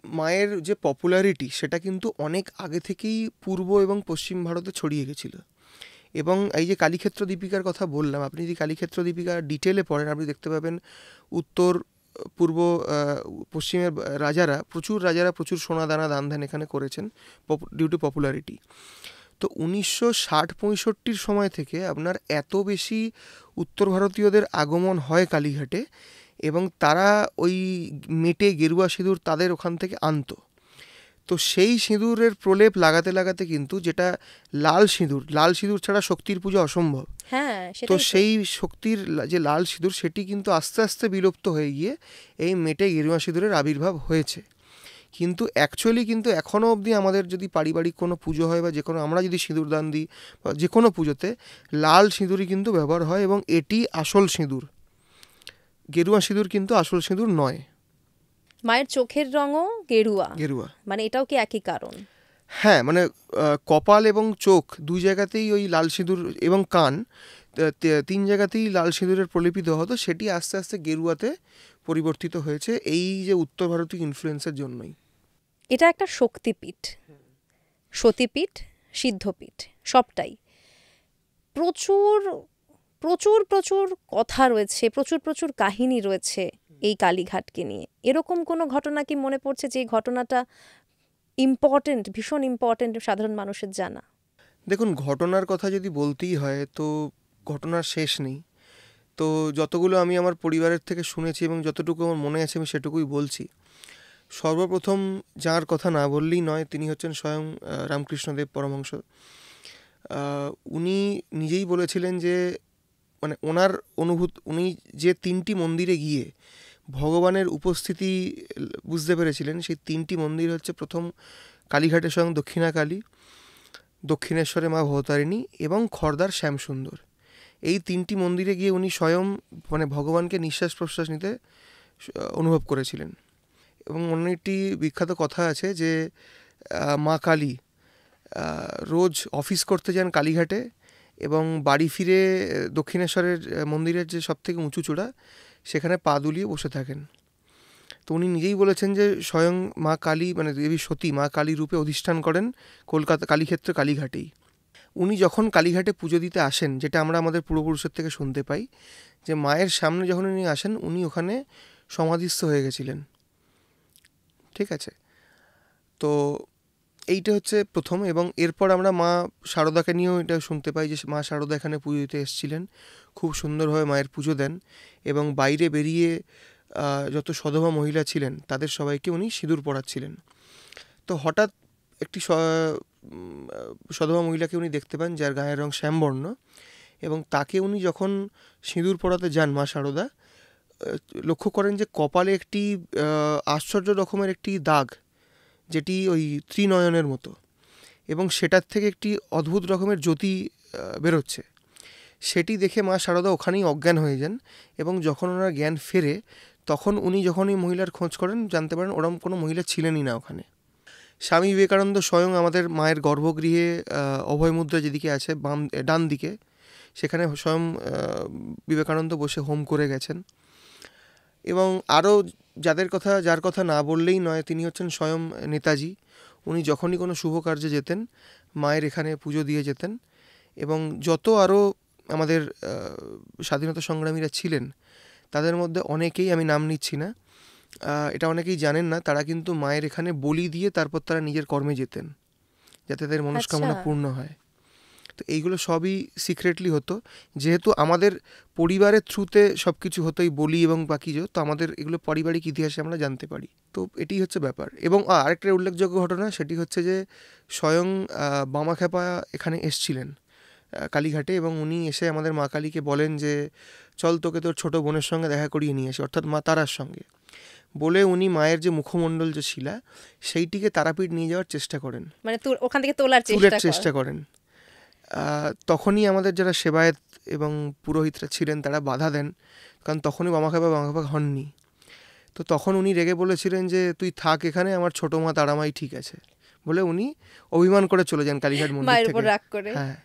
মায়ের যে পপুলারিটি সেটা কিন্তু অনেক আগে থেকেই পূর্ব এবং পশ্চিম ভারতে ছড়িয়ে গেছিল। এবং এই যে কালীক্ষেত্র দীপিকার কথা বললাম, আপনি যদি কালীক্ষেত্র দীপিকা ডিটেলে পড়েন, আপনি দেখতে পাবেন উত্তর পূর্ব পশ্চিমের প্রচুর প্রচুর সোনা দানা দান ধ্যান এখানে করেছেন ডিউ টু পপুলারিটি। তো 1960-65 সময় থেকে আপনার এত বেশি উত্তর ভারতীয়দের আগমন হয় কালীঘাটে, এবং তারা ওই মেটে গেরুয়া সিঁদুর তাদের ওখান থেকে আনতো। তো সেই সিঁদুরের প্রলেপ লাগাতে লাগাতে কিন্তু, যেটা লাল সিঁদুর ছাড়া শক্তির পূজা অসম্ভব, হ্যাঁ, তো সেই শক্তির যে লাল সিঁদুর সেটি কিন্তু আস্তে আস্তে বিলুপ্ত হয়ে গিয়ে এই মেটে গেরুয়া সিঁদুরের আবির্ভাব হয়েছে। কিন্তু অ্যাকচুয়ালি কিন্তু এখনও অবধি আমাদের যদি পারিবারিক কোনো পুজো হয় বা যে কোনো, আমরা যদি সিঁদুর দান দিই বা যে কোনো পুজোতে, লাল সিঁদুরই কিন্তু ব্যবহার হয়, এবং এটি আসল সিঁদুর। গেরুয়া সিঁদুর কিন্তু আসল সিঁদুর নয়। মায়ের চোখের রঙও গেরুয়া, মানে এটাও কি একই কারণ? হ্যাঁ, মানে কপাল এবং চোখ দুই জায়গাতেই ওই লাল সিঁদুর, এবং কান, 3 জায়গাতেই লাল সিঁদুরের প্রলেপিত হতো, সেটি আস্তে আস্তে গেরুয়াতে পরিবর্তিত হয়েছে এই যে উত্তর ভারতীয় ইনফ্লুয়েন্সের জন্যই। এটা একটা শক্তিপীঠ, সতীপীঠ, সিদ্ধপীঠ, সবটাই। প্রচুর প্রচুর প্রচুর কথা রয়েছে, প্রচুর প্রচুর কাহিনী রয়েছে এই কালীঘাটকে নিয়ে। এরকম কোনো ঘটনা কি মনে পড়ছে যে ঘটনাটা ইম্পর্টেন্ট, ভীষণ ইম্পর্টেন্ট সাধারণ মানুষের জানা? দেখুন, ঘটনার কথা যদি বলতেই হয় তো ঘটনার শেষ নেই। তো যতগুলো আমি আমার পরিবারের থেকে শুনেছি এবং যতটুকু আমার মনে আছে আমি সেটুকুই বলছি। সর্বপ্রথম যার কথা না বললেই নয়, তিনি হচ্ছেন স্বয়ং রামকৃষ্ণদেব পরমহংস। উনি নিজেই বলেছিলেন যে, মানে ওনার উনি যে 3টি মন্দিরে গিয়ে ভগবানের উপস্থিতি বুঝতে পেরেছিলেন, সেই 3টি মন্দির হচ্ছে, প্রথম কালীঘাটের স্বয়ং দক্ষিণা কালী, দক্ষিণেশ্বরে মা ভবতারিণী এবং খড়দার শ্যামসুন্দর। এই 3টি মন্দিরে গিয়ে উনি স্বয়ং মানে ভগবানকে নিঃশ্বাস প্রশ্বাস নিতে অনুভব করেছিলেন। এবং অন্য একটি বিখ্যাত কথা আছে যে মা কালী রোজ অফিস করতে যান কালীঘাটে, এবং বাড়ি ফিরে দক্ষিণেশ্বরের মন্দিরের যে সবথেকে উঁচু চূড়া, সেখানে পা দুলিয়ে বসে থাকেন। তো উনি নিজেই বলেছেন যে স্বয়ং মা কালী, মানে দেবী সতী মা কালী রূপে অধিষ্ঠান করেন কলকাতা কালীক্ষেত্র কালীঘাটেই। উনি যখন কালীঘাটে পুজো দিতে আসেন, যেটা আমরা আমাদের পূর্বপুরুষের থেকে শুনতে পাই, যে মায়ের সামনে যখন উনি আসেন, উনি ওখানে সমাধিস্থ হয়ে গেছিলেন। ঠিক আছে, তো এইটা হচ্ছে প্রথম। এবং এরপর আমরা মা শারদাকে নিয়েও এটা শুনতে পাই যে মা শারদা এখানে পুজো দিতে এসেছিলেন, খুব সুন্দরভাবে মায়ের পুজো দেন, এবং বাইরে বেরিয়ে যত সধবা মহিলা ছিলেন তাদের সবাইকে উনি সিঁদুর পরাচ্ছিলেন। তো হঠাৎ একটি সধবা মহিলাকে উনি দেখতে পান যার গায়ের রং শ্যামবর্ণ, এবং তাকে উনি যখন সিঁদুর পরাতে যান, মা শারদা লক্ষ্য করেন যে কপালে একটি আশ্চর্য রকমের একটি দাগ, যেটি ওই ত্রিনয়নের মতো, এবং সেটার থেকে একটি অদ্ভুত রকমের জ্যোতি বেরোচ্ছে। সেটি দেখে মা শারদা ওখানেই অজ্ঞান হয়ে যান, এবং যখন ওনার জ্ঞান ফেরে তখন উনি যখন ওই মহিলার খোঁজ করেন, জানতে পারেন ওরম কোনো মহিলা ছিলেনই না ওখানে। স্বামী বিবেকানন্দ স্বয়ং আমাদের মায়ের গর্ভগৃহে অভয় মুদ্রা যেদিকে আছে ডান দিকে, সেখানে স্বয়ং বিবেকানন্দ বসে হোম করে গেছেন। এবং আরও যার কথা না বললেই নয়, তিনি হচ্ছেন স্বয়ং নেতাজি। উনি যখনই কোনো শুভ কার্যে যেতেন, মায়ের এখানে পুজো দিয়ে যেতেন। এবং যত আরও আমাদের স্বাধীনতা সংগ্রামীরা ছিলেন, তাদের মধ্যে অনেকেই, আমি নাম নিচ্ছি না, এটা অনেকেই জানেন না, তারা কিন্তু মায়ের এখানে বলি দিয়ে তারপর তারা নিজের কর্মে যেতেন, যাতে তাদের মনস্কামনা পূর্ণ হয়। তো এইগুলো সবই সিক্রেটলি হতো, যেহেতু আমাদের পরিবারের থ্রুতে সব কিছু হতোই বলি এবং বাকিজো, তো আমাদের এগুলো পারিবারিক ইতিহাসে আমরা জানতে পারি। তো এটি হচ্ছে ব্যাপার। এবং আরেকটা উল্লেখযোগ্য ঘটনা, সেটি হচ্ছে যে স্বয়ং বামাখ্যাপা এখানে এসছিলেন কালীঘাটে, এবং উনি এসে আমাদের মা কালীকে বলেন যে চল তোকে তোর ছোটো বোনের সঙ্গে দেখা করিয়ে নিয়ে আসি, অর্থাৎ মা তারার সঙ্গে। বলে উনি মায়ের যে মুখমণ্ডল যে শিলা, সেইটিকে তারাপীঠ নিয়ে যাওয়ার চেষ্টা করেন, মানে ওখান থেকে তোলার চেষ্টা করেন। তখনই আমাদের যারা সেবায়েত এবং পুরোহিতরা ছিলেন তারা বাধা দেন, কারণ তখনই বামাখ্যাপা হননি। তো তখন উনি রেগে বলেছিলেন যে তুই থাক এখানে, আমার ছোটো মা তারামাই ঠিক আছে, বলে উনি অভিমান করে চলে যান কালীঘাট মন্দির থেকে। হ্যাঁ,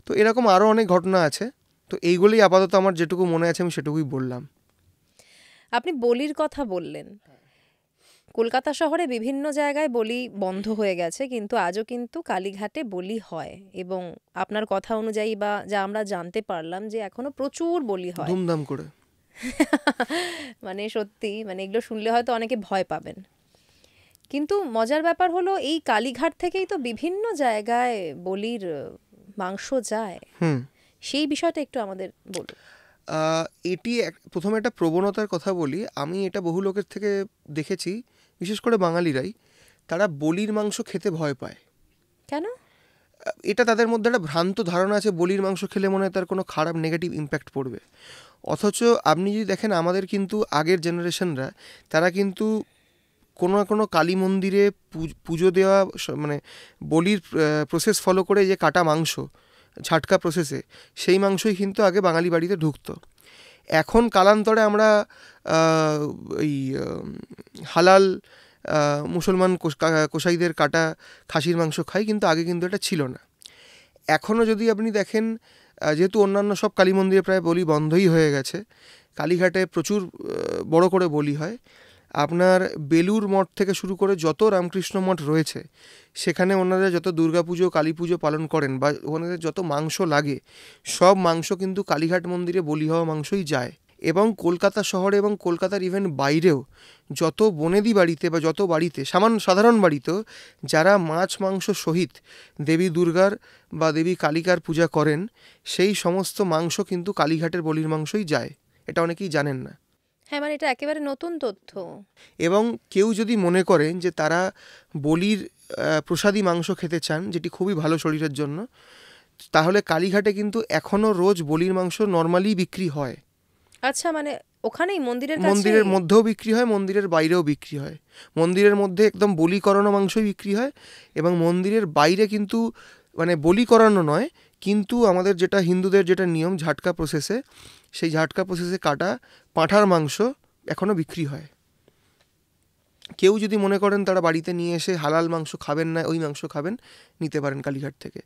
তো এরকম আরও অনেক ঘটনা আছে। তো এইগুলোই আপাতত আমার যেটুকু মনে আছে আমি সেটুকুই বললাম। আপনি বলির কথা বললেন, কলকাতা শহরে বিভিন্ন জায়গায় বলি বন্ধ হয়ে গেছে, কিন্তু আজও কিন্তু কালীঘাটে বলি হয়, এবং আপনার কথা অনুযায়ী বা যা আমরা জানতে পারলাম যে এখনো প্রচুর বলি হয় ধুমধাম করে। মানে সত্যি, মানে এগুলো শুনলে হয়তো অনেকে ভয় পাবেন, কিন্তু মজার ব্যাপার হলো এই কালীঘাট থেকেই তো বিভিন্ন জায়গায় বলির মাংস যায়। সেই বিষয়টা একটু আমাদের বলুন। এটি প্রথমে একটা প্রবণতার কথা বলি। আমি এটা বহু লোকের থেকে দেখেছি, বিশেষ করে বাঙালিরাই, তারা বলির মাংস খেতে ভয় পায়। কেন? এটা তাদের মধ্যে একটা ভ্রান্ত ধারণা আছে, বলির মাংস খেলে মনে হয় তার কোনো খারাপ নেগেটিভ ইম্প্যাক্ট পড়বে। অথচ আপনি যদি দেখেন আমাদের কিন্তু আগের জেনারেশনরা, তারা কিন্তু কোনো না কোনো কালী মন্দিরে পুজো দেওয়া, মানে বলির প্রসেস ফলো করে যে কাটা মাংস ঝাটকা প্রসেসে, সেই মাংসই কিন্তু আগে বাঙালি বাড়িতে ঢুকতো। এখন কালান্তরে আমরা এই হালাল মুসলমান কসাইদের কাটা খাসির মাংস খাই, কিন্তু আগে কিন্তু এটা ছিল না। এখনও যদি আপনি দেখেন, যেহেতু অন্যান্য সব কালী মন্দিরে প্রায় বলি বন্ধই হয়ে গেছে, কালীঘাটে প্রচুর বড় করে বলি হয়। আপনার বেলুর মঠ থেকে শুরু করে যত রামকৃষ্ণ মঠ রয়েছে, সেখানে ওনারা যত দুর্গাপুজো কালী পুজো পালন করেন বা ওনাদের যত মাংস লাগে, সব মাংস কিন্তু কালীঘাট মন্দিরে বলি হওয়া মাংসই যায়। এবং কলকাতা শহরে এবং কলকাতার ইভেন বাইরেও যত বনেদি বাড়িতে বা যত বাড়িতে, সাধারণ বাড়িতেও যারা মাছ মাংস সহিত দেবী দুর্গার বা দেবী কালিকার পূজা করেন, সেই সমস্ত মাংস কিন্তু কালীঘাটের বলির মাংসই যায়। এটা অনেকেই জানেন না। হ্যাঁ, মানে এটা একেবারে নতুন তথ্য। এবং কেউ যদি মনে করেন যে তারা বলির প্রসাদী মাংস খেতে চান, যেটি খুবই ভালো শরীরের জন্য, তাহলে কালীঘাটে কিন্তু এখনও রোজ বলির মাংস নর্মালি বিক্রি হয়। আচ্ছা, মানে ওখানেই মন্দিরের মধ্যেও বিক্রি হয়, মন্দিরের বাইরেও বিক্রি হয়। মন্দিরের মধ্যে একদম বলি করানো মাংসই বিক্রি হয়, এবং মন্দিরের বাইরে কিন্তু মানে বলি করানো নয়, কিন্তু আমাদের যেটা হিন্দুদের যেটা নিয়ম ঝাটকা প্রসেসে, সেই ঝাটকা প্রসেসে কাটা পাঁঠার মাংস এখনও বিক্রি হয়। কেউ যদি মনে করেন তারা বাড়িতে নিয়ে এসে হালাল মাংস খাবেন না, ওই মাংস খাবেন, নিতে পারেন কালীঘাট থেকে।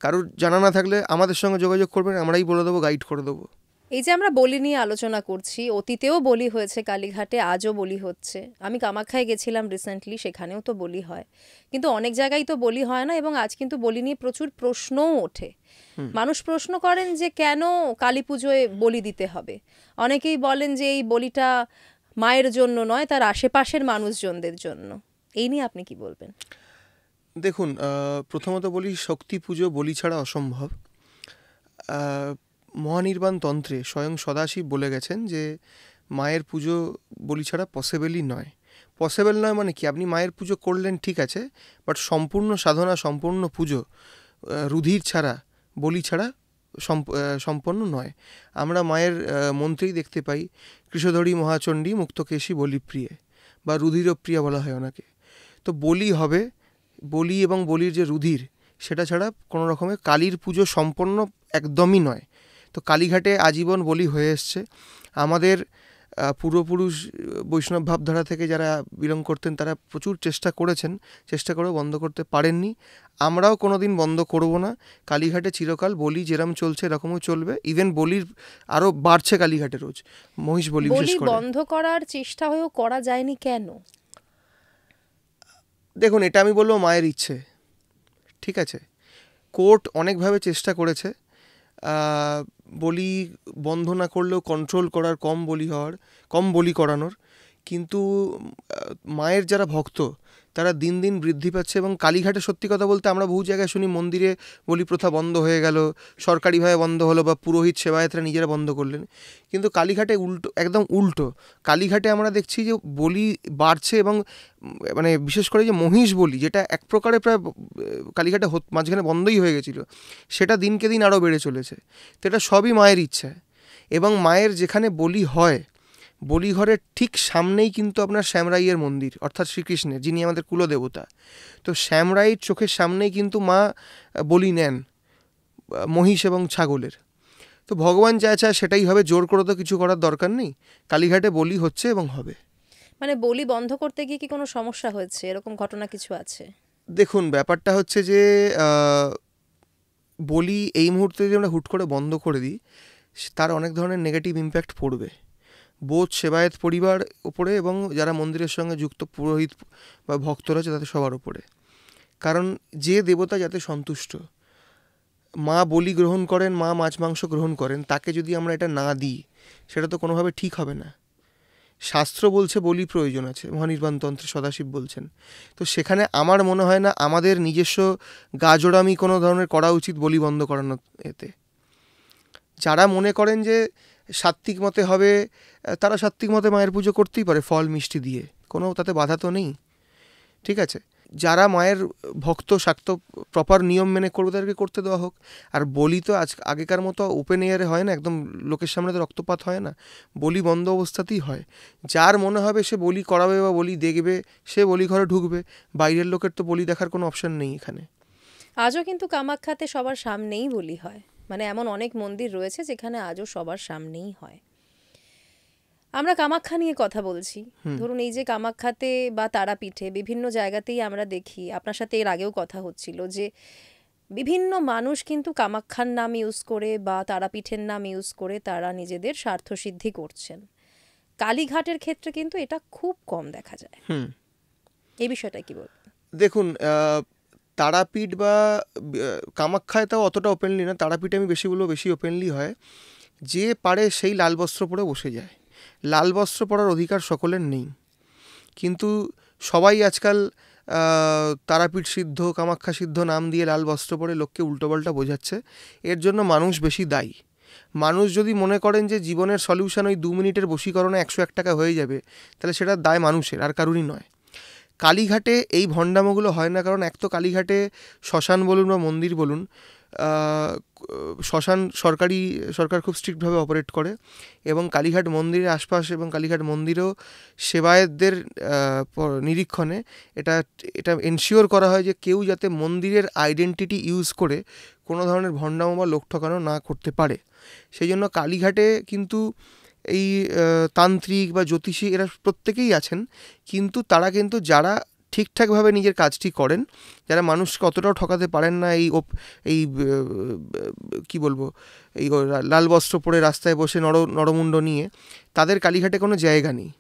কারোর জানা না থাকলে আমাদের সঙ্গে যোগাযোগ করবেন, আমরাই বলে দেবো, গাইড করে দেবো। এই যে আমরা বলি নিয়ে আলোচনা করছি, অতীতেও বলি হয়েছে কালীঘাটে, আজও বলি হচ্ছে। আমি কামাখ্যায় গেছিলাম রিসেন্টলি, সেখানেও তো বলি হয়, কিন্তু অনেক জায়গায় তো বলি হয় না। এবং আজ কিন্তু বলি নিয়ে প্রচুর প্রশ্নও ওঠে। মানুষ প্রশ্ন করেন যে কেন কালী পুজোয় বলি দিতে হবে। অনেকেই বলেন যে এই বলিটা মায়ের জন্য নয়, তার আশেপাশের মানুষজনদের জন্য। এই নিয়ে আপনি কি বলবেন? দেখুন, প্রথমত বলি, শক্তি পুজো বলি ছাড়া অসম্ভব। মহানির্বাণ তন্ত্রে স্বয়ং সদাশিব বলে গেছেন যে মায়ের পুজো বলি ছাড়া পসিবলই নয়। পসিবল নয় মানে কি, আপনি মায়ের পুজো করলেন ঠিক আছে, বাট সম্পূর্ণ সাধনা, সম্পূর্ণ পুজো রুধির ছাড়া, বলি ছাড়া সম্পন্ন নয়। আমরা মায়ের মন্ত্রেই দেখতে পাই, কৃষধরী মহাচণ্ডী মুক্তকেশী বলিপ্রিয়ে, বা রুধির প্রিয়া বলা হয় ওনাকে। তো বলি হবে, বলি এবং বলির যে রুধির, সেটা ছাড়া কোনো রকমের কালীর পুজো সম্পন্ন একদমই নয়। তো কালীঘাটে আজীবন বলি হয়ে এসছে। আমাদের পূর্বপুরুষ বৈষ্ণব ভাবধারা থেকে যারা বিলং করতেন, তারা প্রচুর চেষ্টা করেছেন, চেষ্টা করেও বন্ধ করতে পারেননি। আমরাও কোনো দিন বন্ধ করব না। কালীঘাটে চিরকাল বলি যেরকম চলছে এরকমও চলবে। ইভেন বলির আরও বাড়ছে কালীঘাটে রোজ, মহিষ বলি বিশেষ করে। বন্ধ করার চেষ্টা হয়েও করা যায়নি কেন? দেখুন, এটা আমি বলবো মায়ের ইচ্ছে, ঠিক আছে। কোর্ট অনেকভাবে চেষ্টা করেছে বলি বন্ধ না করলেও কন্ট্রোল করার, কম বলি করানোর, কিন্তু মায়ের যারা ভক্ত তারা দিন দিন বৃদ্ধি পাচ্ছে। এবং কালীঘাটে সত্যি কথা বলতে আমরা বহু জায়গায় শুনি মন্দিরে বলি প্রথা বন্ধ হয়ে গেল, সরকারিভাবে বন্ধ হলো, বা পুরোহিত সেবায়েতরা নিজেরা বন্ধ করলেন। কিন্তু কালীঘাটে উল্টো, একদম উল্টো। কালীঘাটে আমরা দেখছি যে বলি বাড়ছে, এবং মানে বিশেষ করে যে মহিষ বলি, যেটা এক প্রকারে প্রায় কালীঘাটে মাঝখানে বন্ধই হয়ে গেছিলো, সেটা দিনকে দিন আরও বেড়ে চলেছে। তো এটা সবই মায়ের ইচ্ছা। এবং মায়ের যেখানে বলি হয়, বলিঘরের ঠিক সামনেই কিন্তু আপনার শ্যামরাইয়ের মন্দির, অর্থাৎ শ্রীকৃষ্ণের, যিনি আমাদের কুলদেবতা। তো শ্যামরাইয়ের চোখের সামনেই কিন্তু মা বলি নেন মহিষ এবং ছাগলের। তো ভগবান যা চায় সেটাই হবে, জোর করে তো কিছু করার দরকার নেই। কালীঘাটে বলি হচ্ছে এবং হবে। মানে বলি বন্ধ করতে গিয়ে কি কোনো সমস্যা হয়েছে, এরকম ঘটনা কিছু আছে? দেখুন, ব্যাপারটা হচ্ছে যে বলি এই মুহূর্তে যদি আমরা হুট করে বন্ধ করে দিই, তার অনেক ধরনের নেগেটিভ ইম্প্যাক্ট পড়বে বোধ সেবায়েত পরিবার ওপরে এবং যারা মন্দিরের সঙ্গে যুক্ত পুরোহিত বা ভক্তরা আছে তাদের সবার ওপরে। কারণ যে দেবতা যাতে সন্তুষ্ট, মা বলি গ্রহণ করেন, মা মাছ মাংস গ্রহণ করেন, তাকে যদি আমরা এটা না দিই, সেটা তো কোনোভাবে ঠিক হবে না। শাস্ত্র বলছে বলি প্রয়োজন আছে, মহানির্বাণতন্ত্রে সদাশিব বলছেন। তো সেখানে আমার মনে হয় না আমাদের নিজস্ব গাজোড়ামি কোনো ধরনের করা উচিত বলি বন্ধ করানো। এতে যারা মনে করেন যে সাত্ত্বিক মতে হবে, তারা সাত্ত্বিক মতে মায়ের পুজো করতেই পারে, ফল মিষ্টি দিয়ে, কোনো তাতে বাধা তো নেই, ঠিক আছে। যারা মায়ের ভক্ত শাক্ত প্রপার নিয়ম মেনে করবে তাদেরকে করতে দেওয়া হোক। আর বলি তো আগেকার মতো ওপেন এয়ারে হয় না, একদম লোকের সামনে তো রক্তপাত হয় না, বলি বন্ধ অবস্থাতেই হয়। যার মনে হবে সে বলি করাবে বা বলি দেখবে, সে বলি ঘরে ঢুকবে। বাইরের লোকের তো বলি দেখার কোনো অপশন নেই এখানে। আজও কিন্তু কামাখ্যাতে সবার সামনেই বলি হয়, মানে এমন অনেক মন্দির রয়েছে যেখানে আজও সবার সামনেই হয়। আমরা কামাখ্যা নিয়ে কথা বলছি, ধরুন এই যে কামাখ্যাতে বা তারাপীঠে বিভিন্ন জায়গাতেই আমরা দেখি, আপনার সাথে এর আগেও কথা হচ্ছিল, যে বিভিন্ন মানুষ কিন্তু কামাখ্যার নাম ইউজ করে বা তারাপীঠের নাম ইউজ করে তারা নিজেদের স্বার্থসিদ্ধি করছেন। কালীঘাটের ক্ষেত্রে কিন্তু এটা খুব কম দেখা যায়। এই বিষয়টা কি বলবেন? দেখুন, তারাপীঠ বা কামাখ্যায় তাও অতটা ওপেনলি না, তারাপীঠে আমি বেশি ওপেনলি হয়। যে পারে সেই লাল বস্ত্র পরে বসে যায়। লাল বস্ত্র পরার অধিকার সকলের নেই, কিন্তু সবাই আজকাল তারাপীঠ সিদ্ধ, কামাখ্যা সিদ্ধ নাম দিয়ে লাল বস্ত্র পরে লোককে উল্টোপাল্টা বোঝাচ্ছে। এর জন্য মানুষ বেশি দায়ী। মানুষ যদি মনে করেন যে জীবনের সলিউশন ওই 2 মিনিটের বশীকরণে 101 টাকা হয়ে যাবে, তাহলে সেটা দায় মানুষের, আর কারুরই নয়। কালীঘাটে এই ভণ্ডামোগুলো হয় না, কারণ এক তো কালীঘাটে শ্মশান বলুন বা মন্দির বলুন, শ্মশান সরকার খুব স্ট্রিক্টভাবে অপারেট করে, এবং কালীঘাট মন্দিরের আশপাশ এবং কালীঘাট মন্দিরেও সেবায়েতদের নিরীক্ষণে এটা এনশিওর করা হয় যে কেউ যাতে মন্দিরের আইডেন্টিটি ইউজ করে কোনো ধরনের ভণ্ডামো বা লোক ঠকানো না করতে পারে। সেই জন্য কালীঘাটে কিন্তু এই তান্ত্রিক বা জ্যোতিষী এরা প্রত্যেকেই আছেন, কিন্তু তারা কিন্তু যারা ঠিকঠাকভাবে নিজের কাজটি করেন, যারা মানুষকে অতটাও ঠকাতে পারেন না, এই কি বলবো, এই লাল বস্ত্র পরে রাস্তায় বসে নরমুণ্ড নিয়ে, তাদের কালীঘাটে কোনো জায়গা নেই।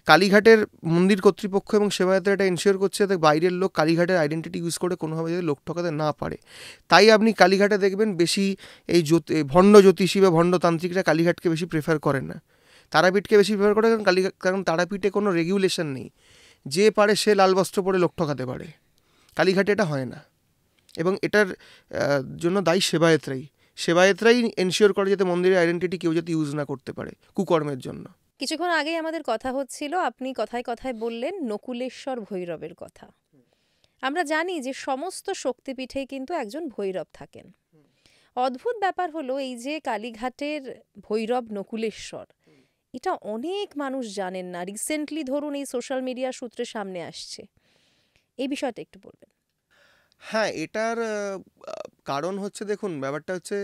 কালীঘাটের মন্দির কর্তৃপক্ষ এবং সেবায়েতরা এটা এনশিওর করছে যাতে বাইরের লোক কালীঘাটের আইডেন্টিটি ইউজ করে কোনোভাবে যাতে লোক ঠকাতে না পারে। তাই আপনি কালীঘাটে দেখবেন বেশি এই ভণ্ড জ্যোতিষী বা ভণ্ড তান্ত্রিকরা কালীঘাটকে বেশি প্রেফার করেন না, তারাপীঠকে বেশি প্রেফার করে। কারণ তারাপীঠে কোনো রেগুলেশন নেই, যে পারে সে লাল বস্ত্র পরে লোক ঠকাতে পারে। কালীঘাটে এটা হয় না, এবং এটার জন্য দায়ী সেবায়েতরাই এনশিওর করে যাতে মন্দিরের আইডেন্টিটি কেউ যাতে ইউজ না করতে পারে কুকর্মের জন্য। কিছুক্ষণ আগেই আমাদের কথা হচ্ছিল, আপনি কথায় কথায় বললেন নকুলেশ্বর ভৈরবের কথা। আমরা জানি যে সমস্ত শক্তিপীঠেই কিন্তু একজন ভৈরব থাকেন। অদ্ভুত ব্যাপার হলো এই যে কালীঘাটের ভৈরব নকুলেশ্বর, এটা অনেক মানুষ জানেন না। রিসেন্টলি ধরুন এই সোশ্যাল মিডিয়া সূত্রে সামনে আসছে, এই বিষয়টা একটু বলবেন। হ্যাঁ, এটার কারণ হচ্ছে, দেখুন ব্যাপারটা হচ্ছে,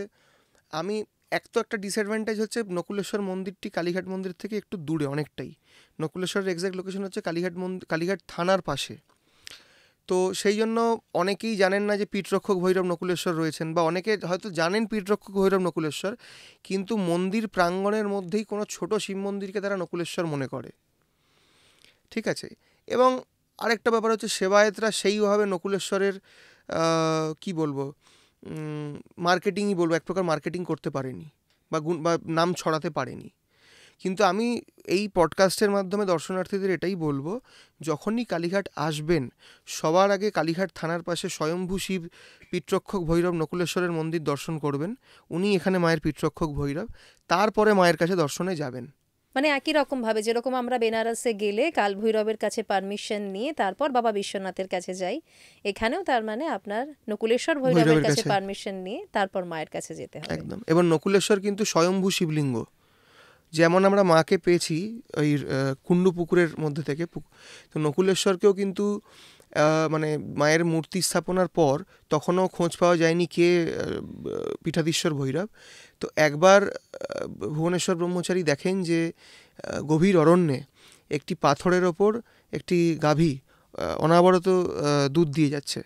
আমি একটা ডিসঅ্যাডভান্টেজ হচ্ছে নকুলেশ্বর মন্দিরটি কালীঘাট মন্দির থেকে একটু দূরে অনেকটাই। নকুলেশ্বরের এক্স্যাক্ট লোকেশন হচ্ছে কালীঘাট থানার পাশে। তো সেই জন্য অনেকেই জানেন না যে পীঠরক্ষক ভৈরব নকুলেশ্বর রয়েছেন, বা অনেকে হয়তো জানেন পীঠরক্ষক ভৈরব নকুলেশ্বর, কিন্তু মন্দির প্রাঙ্গণের মধ্যেই কোনো ছোট শিব মন্দিরকে তারা নকুলেশ্বর মনে করে, ঠিক আছে। এবং আরেকটা ব্যাপার হচ্ছে সেবায়েতরা সেইভাবে নকুলেশ্বরের কি বলবো, মার্কেটিংই বলবো, এক প্রকার মার্কেটিং করতে পারেনি বা নাম ছড়াতে পারেনি। কিন্তু আমি এই পডকাস্টের মাধ্যমে দর্শনার্থীদের এটাই বলবো, যখনই কালীঘাট আসবেন সবার আগে কালীঘাট থানার পাশে স্বয়ম্ভু শিব পিতৃরক্ষক ভৈরব নকুলেশ্বরের মন্দির দর্শন করবেন। উনি এখানে মায়ের পিতৃরক্ষক ভৈরব, তারপরে মায়ের কাছে দর্শনে যাবেন। মানে একই রকম ভাবে যেরকম আমরা বেনারসে গেলে কাল ভৈরবের কাছে পারমিশন নিয়ে তারপর বাবা বিশ্বনাথের কাছে যাই, এখানেও তার মানে আপনার নকুলেশ্বর ভৈরবের কাছে পারমিশন নিয়ে তারপর মায়ের কাছে যেতে হবে। একদম। এবং নকুলেশ্বর কিন্তু স্বয়ম্ভু শিবলিঙ্গ, যেমন আমরা মাকে পেয়েছি ওই কুণ্ডু পুকুরের মধ্যে থেকে, তো নকুলেশ্বরকেও কিন্তু মানে মায়ের মূর্তি স্থাপনার পর তখনও খোঁজ পাওয়া যায়নি কে পীঠাধীশ্বর ভৈরব। তো একবার ভুবনেশ্বর ব্রহ্মচারী দেখেন যে গভীর অরণ্যে একটি পাথরের ওপর একটি গাভী অনাবরত দুধ দিয়ে যাচ্ছে,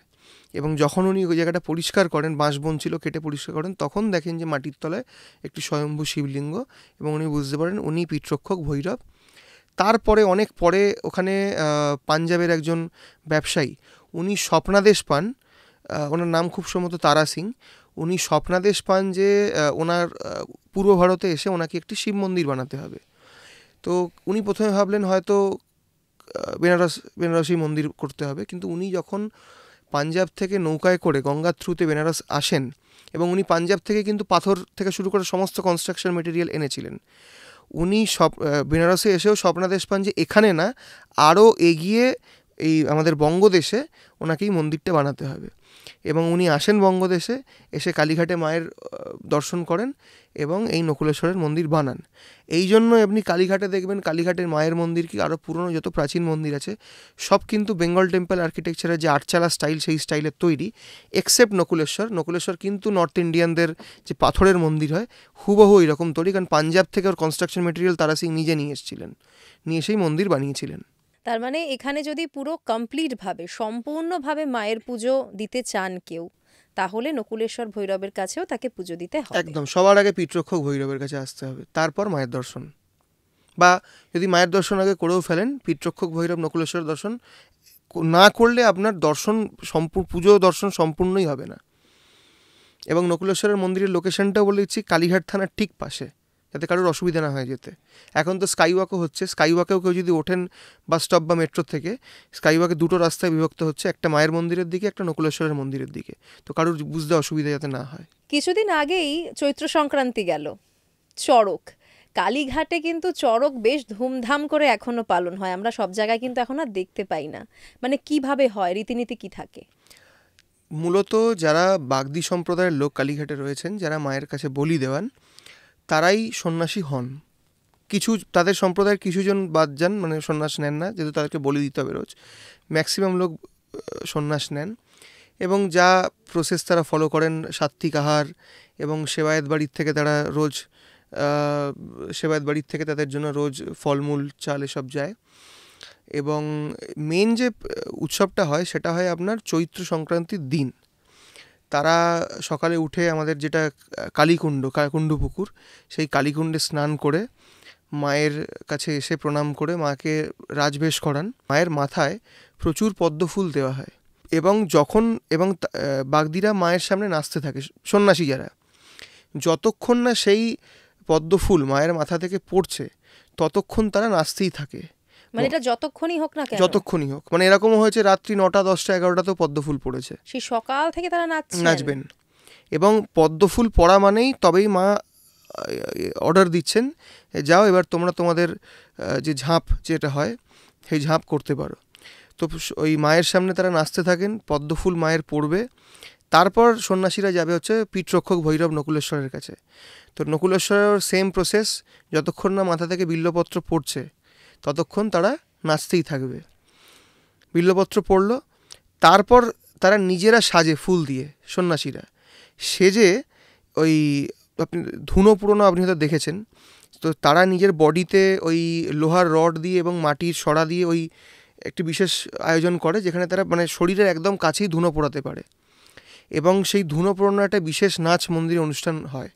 এবং যখন উনি ওই জায়গাটা পরিষ্কার করেন, বাঁশবন ছিল কেটে পরিষ্কার করেন, তখন দেখেন যে মাটির তলায় একটি স্বয়ম্ভু শিবলিঙ্গ, এবং উনি বুঝতে পারেন উনি পিতৃরক্ষক ভৈরব। তারপরে অনেক পরে ওখানে পাঞ্জাবের একজন ব্যবসায়ী, উনি স্বপ্নাদেশ পান, ওনার নাম খুব সম্ভবত তারা সিং, উনি স্বপ্নাদেশ পান যে ওনার পূর্ব ভারতে এসে ওনাকে একটি শিব মন্দির বানাতে হবে। তো উনি প্রথমে ভাবলেন হয়তো বেনারসি মন্দির করতে হবে, কিন্তু উনি যখন পাঞ্জাব থেকে নৌকায় করে গঙ্গার থ্রুতে বেনারস আসেন, এবং উনি পাঞ্জাব থেকে কিন্তু পাথর থেকে শুরু করে সমস্ত কনস্ট্রাকশন মেটেরিয়াল এনেছিলেন, উনি বেনারসে এসেও স্বপ্নাদেশ পান যে এখানে না, আরও এগিয়ে এই আমাদের বঙ্গদেশে ওনাকেই মন্দিরটা বানাতে হবে। এবং উনি আসেন বঙ্গদেশে, এসে কালীঘাটে মায়ের দর্শন করেন এবং এই নকুলেশ্বরের মন্দির বানান। এই জন্য আপনি কালীঘাটে দেখবেন কালীঘাটের মায়ের মন্দির কি আরও পুরনো যত প্রাচীন মন্দির আছে সব কিন্তু বেঙ্গল টেম্পল আর্কিটেকচারের যে আটচালা স্টাইল সেই স্টাইলের তৈরি, এক্সেপ্ট নকুলেশ্বর কিন্তু নর্থ ইন্ডিয়ানদের যে পাথরের মন্দির হয় হুবহু এরকম তৈরি, কারণ পাঞ্জাব থেকে ওর কনস্ট্রাকশন মেটেরিয়াল তারা সিং নিজে নিয়ে এসেছিলেন, নিয়ে সেই মন্দির বানিয়েছিলেন। তার মানে এখানে যদি পুরো কমপ্লিটভাবে সম্পূর্ণভাবে মায়ের পুজো দিতে চান কেউ, তাহলে নকুলেশ্বর ভৈরবের কাছেও তাকে পুজো দিতে হবে। একদম, সবার আগে পিতৃরক্ষক ভৈরবের কাছে আসতে হবে, তারপর মায়ের দর্শন, বা যদি মায়ের দর্শন আগে করেও ফেলেন পিতৃরক্ষক ভৈরব নকুলেশ্বর দর্শন না করলে আপনার দর্শন পুজো দর্শন সম্পূর্ণই হবে না। এবং নকুলেশ্বরের মন্দিরের লোকেশনটাও বলে দিচ্ছি, কালীঘাট থানার ঠিক পাশে, যাতে কারোর অসুবিধা না হয় যেতে। এখন তো স্কাইওয়াকও হচ্ছে, স্কাইওয়াকেও কেউ যদি ওঠেন বাস স্টপ বা মেট্রো থেকে, স্কাইওয়াকে দুটো রাস্তায় বিভক্ত হচ্ছে, একটা মায়ের মন্দিরের দিকে, একটা নকুলেশ্বরের মন্দিরের দিকে, তো কারোর বুঝতে অসুবিধা যাতে না হয়। কিছুদিন আগেই চৈত্র সংক্রান্তি গেল, চড়ক, কালীঘাটে কিন্তু চড়ক বেশ ধুমধাম করে এখনো পালন হয়, আমরা সব জায়গায় কিন্তু এখন আর দেখতে পাই না। মানে কিভাবে হয়, রীতিনীতি কি থাকে? মূলত যারা বাগদি সম্প্রদায়ের লোক কালীঘাটে রয়েছেন, যারা মায়ের কাছে বলি দেওয়ান, তারাই সন্ন্যাসী হন। কিছু তাদের সম্প্রদায়ের কিছুজন বাদ যান, মানে সন্ন্যাস নেন না, যেহেতু তাদেরকে বলি দিতে হবে রোজ। ম্যাক্সিমাম লোক সন্ন্যাস নেন, এবং যা প্রসেস তারা ফলো করেন, সাত্ত্বিক আহার, এবং সেবায়েত বাড়ির থেকে তারা রোজ সেবায়েত বাড়ির থেকে তাদের জন্য রোজ ফলমূল চাল এসব যায়। এবং মেন যে উৎসবটা হয় সেটা হয় আপনার চৈত্র সংক্রান্তির দিন। তারা সকালে উঠে আমাদের যেটা কুণ্ডু পুকুর, সেই কালীকুণ্ডে স্নান করে মায়ের কাছে এসে প্রণাম করে মাকে রাজবেশ করান। মায়ের মাথায় প্রচুর পদ্মফুল দেওয়া হয়, এবং বাগদিরা মায়ের সামনে নাচতে থাকে, সন্ন্যাসী যারা, যতক্ষণ না সেই পদ্মফুল মায়ের মাথা থেকে পড়ছে ততক্ষণ তারা নাচতেই থাকে। মানে এটা যতক্ষণই হোক না কেন? যতক্ষণই হোক, মানে এরকমও হয়েছে রাত্রি 9টা 10টা 11টাতেও পদ্মফুল পড়েছে, সেই সকাল থেকে তারা নাচবেন। এবং পদ্মফুল পড়া মানেই তবেই মা অর্ডার দিচ্ছেন, যাও এবার তোমরা তোমাদের যে ঝাঁপ যেটা হয় সেই ঝাঁপ করতে পারো। তো ওই মায়ের সামনে তারা নাচতে থাকেন, পদ্মফুল মায়ের পড়বে, তারপর সন্ন্যাসীরা যাবে হচ্ছে পিতৃরক্ষক ভৈরব নকুলেশ্বরের কাছে। তো নকুলেশ্বরের সেম প্রসেস, যতক্ষণ না মাথা থেকে বিল্লপত্র পড়ছে ততক্ষণ তারা নাচতেই থাকবে। বিল্লপত্র পড়ল, তারপর তারা নিজেরা সাজে ফুল দিয়ে, সন্ন্যাসীরা সেজে, ওই আপনি ধুনো পুরোনো আপনি হয়তো দেখেছেন, তো তারা নিজের বডিতে ওই লোহার রড দিয়ে এবং মাটির সরা দিয়ে ওই একটি বিশেষ আয়োজন করে, যেখানে তারা মানে শরীরের একদম কাছেই ধুনো পোড়াতে পারে। এবং সেই ধুনো পোড়ানো একটা বিশেষ নাচ মন্দিরে অনুষ্ঠান হয়,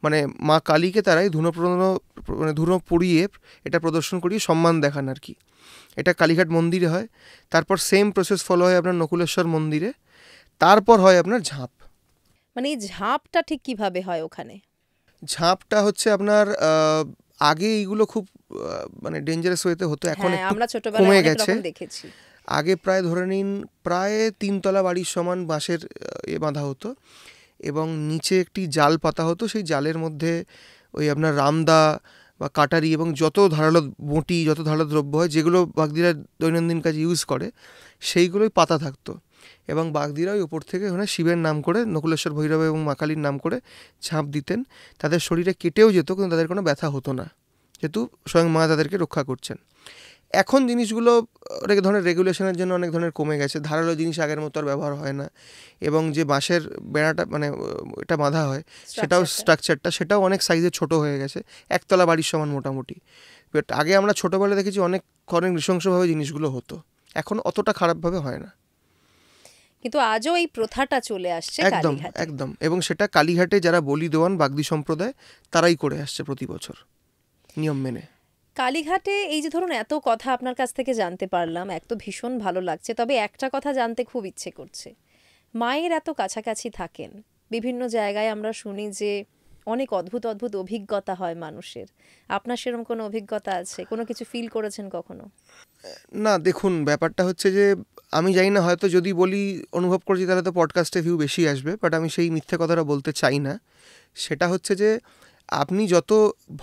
মানে মা কালীকে তারাই ধুনো পড়িয়ে এটা প্রদর্শন করিয়ে সম্মান দেখান আর কি। এটা কালীঘাট মন্দিরে হয়। তারপর সেম প্রসেস ফলো হয় আপনার নকুলেশ্বর মন্দিরে, তারপর হয় আপনার ঝাঁপ। মানে এই ঝাঁপটা ঠিক কিভাবে হয় ওখানে? ঝাঁপটা হচ্ছে আপনার আগে এইগুলো খুব মানে ডেঞ্জারাস ওয়েতে হতো, এখন হ্যাঁ, একটু আমরা ছোটবেলায় কমে অনেক গেছে। রকম দেখেছি। আগে প্রায় ধরে নিন প্রায় 3 তলা বাড়ির সমান বাঁশের বাঁধা হতো এবং নিচে একটি জাল পাতা হতো, সেই জালের মধ্যে ওই আপনার রামদা বা কাটারি এবং যত ধারালো বঁটি, যত ধারালো দ্রব্য হয় যেগুলো বাগদিরা দৈনন্দিন কাজে ইউজ করে সেইগুলোই পাতা থাকতো। এবং বাগদিরা ওই ওপর থেকে ওখানে শিবের নাম করে, নকুলেশ্বর ভৈরব এবং মা কালীর নাম করে ঝাঁপ দিতেন। তাদের শরীরে কেটেও যেত কিন্তু তাদের কোনো ব্যথা হতো না, যেহেতু স্বয়ং মা তাদেরকে রক্ষা করছেন। এখন জিনিসগুলো অনেক ধরনের রেগুলেশনের জন্য অনেক ধরনের কমে গেছে, ধারালো জিনিস আগের মতো আর ব্যবহার হয় না, এবং যে বাঁশের বেড়াটা মানে এটা বাঁধা হয় সেটাও স্ট্রাকচারটা সেটাও অনেক সাইজে ছোট হয়ে গেছে, 1 তলা বাড়ির সমান মোটামুটি। বাট আগে আমরা ছোটোবেলায় দেখেছি অনেক নৃশংসভাবে জিনিসগুলো হতো, এখন অতটা খারাপভাবে হয় না। কিন্তু আজও এই প্রথাটা চলে আসছে একদম কালীঘাটে। একদম, এবং সেটা কালীঘাটে যারা বলি দেওয়ান বাগদি সম্প্রদায় তারাই করে আসছে প্রতি বছর নিয়ম মেনে। কালীঘাটে এই যে ধরুন এত কথা আপনার কাছ থেকে জানতে পারলাম, এক তো ভীষণ ভালো লাগছে, তবে একটা কথা জানতে খুব ইচ্ছে করছে। মায়ের এত কাছাকাছি থাকেন, বিভিন্ন জায়গায় আমরা শুনি যে অনেক অদ্ভুত অদ্ভুত অভিজ্ঞতা হয় মানুষের। আপনার সেরকম কোনো অভিজ্ঞতা আছে? কোনো কিছু ফিল করেছেন কখনো? না দেখুন, ব্যাপারটা হচ্ছে যে আমি জানি না, হয়তো যদি বলি অনুভব করছি তাহলে তো পডকাস্টে ভিউ বেশি আসবে, বাট আমি সেই মিথ্যে কথাটা বলতে চাই না। সেটা হচ্ছে যে আপনি যত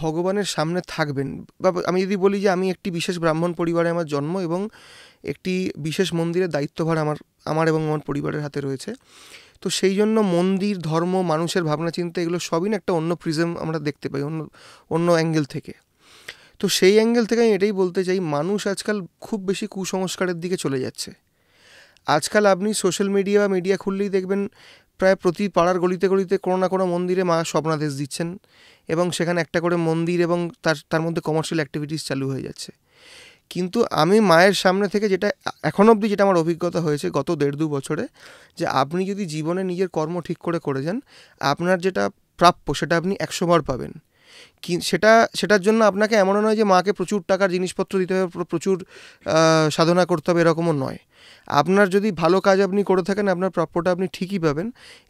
ভগবানের সামনে থাকবেন, বা আমি যদি বলি যে আমি একটি বিশেষ ব্রাহ্মণ পরিবারে আমার জন্ম এবং একটি বিশেষ মন্দিরের দায়িত্বভার আমার এবং আমার পরিবারের হাতে রয়েছে, তো সেই জন্য মন্দির, ধর্ম, মানুষের ভাবনা চিন্তা এগুলো সবই না একটা অন্য প্রিজম আমরা দেখতে পাই, অন্য অন্য অ্যাঙ্গেল থেকে। তো সেই অ্যাঙ্গেল থেকে আমি এটাই বলতে চাই, মানুষ আজকাল খুব বেশি কুসংস্কারের দিকে চলে যাচ্ছে। আজকাল আপনি সোশ্যাল মিডিয়া বা মিডিয়া খুললেই দেখবেন প্রায় প্রতি পাড়ার গলিতে গলিতে কোনো না কোনো মন্দিরে মা স্বপ্নাদেশ দিচ্ছেন, এবং সেখানে একটা করে মন্দির এবং তার মধ্যে কমার্শিয়াল অ্যাক্টিভিটিস চালু হয়ে যাচ্ছে। কিন্তু আমি মায়ের সামনে থেকে যেটা এখন অবধি যেটা আমার অভিজ্ঞতা হয়েছে গত 1.5-2 বছরে, যে আপনি যদি জীবনে নিজের কর্ম ঠিক করে যান, আপনার যেটা প্রাপ্য সেটা আপনি 100 বার পাবেন। সেটার জন্য আপনাকে এমনও নয় যে মাকে প্রচুর টাকার জিনিসপত্র দিতে হবে, প্রচুর সাধনা করতে হবে, এরকমও নয়। আপনার যদি ভালো কাজ আপনি করে থাকেন, আপনার প্রাপ্যটা আপনি ঠিকই পাবেন।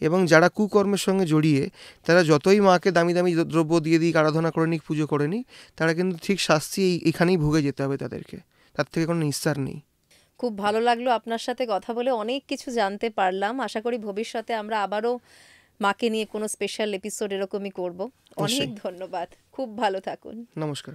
এবং যারা কুকর্মের সঙ্গে জড়িয়ে তারা যতই মাকে দামি দামি দ্রব্য দিয়ে দিক, আরাধনা করে নিক, পুজো করে নিক, তারা কিন্তু ঠিক শাস্তি এখানেই ভুগে যেতে হবে তাদেরকে, তার থেকে কোনো নিস্তার নেই। খুব ভালো লাগলো আপনার সাথে কথা বলে, অনেক কিছু জানতে পারলাম। আশা করি ভবিষ্যতে আমরা আবারও মাকে নিয়ে কোনো স্পেশাল এপিসোড এরকমই করব। অনেক ধন্যবাদ, খুব ভালো থাকুন। নমস্কার।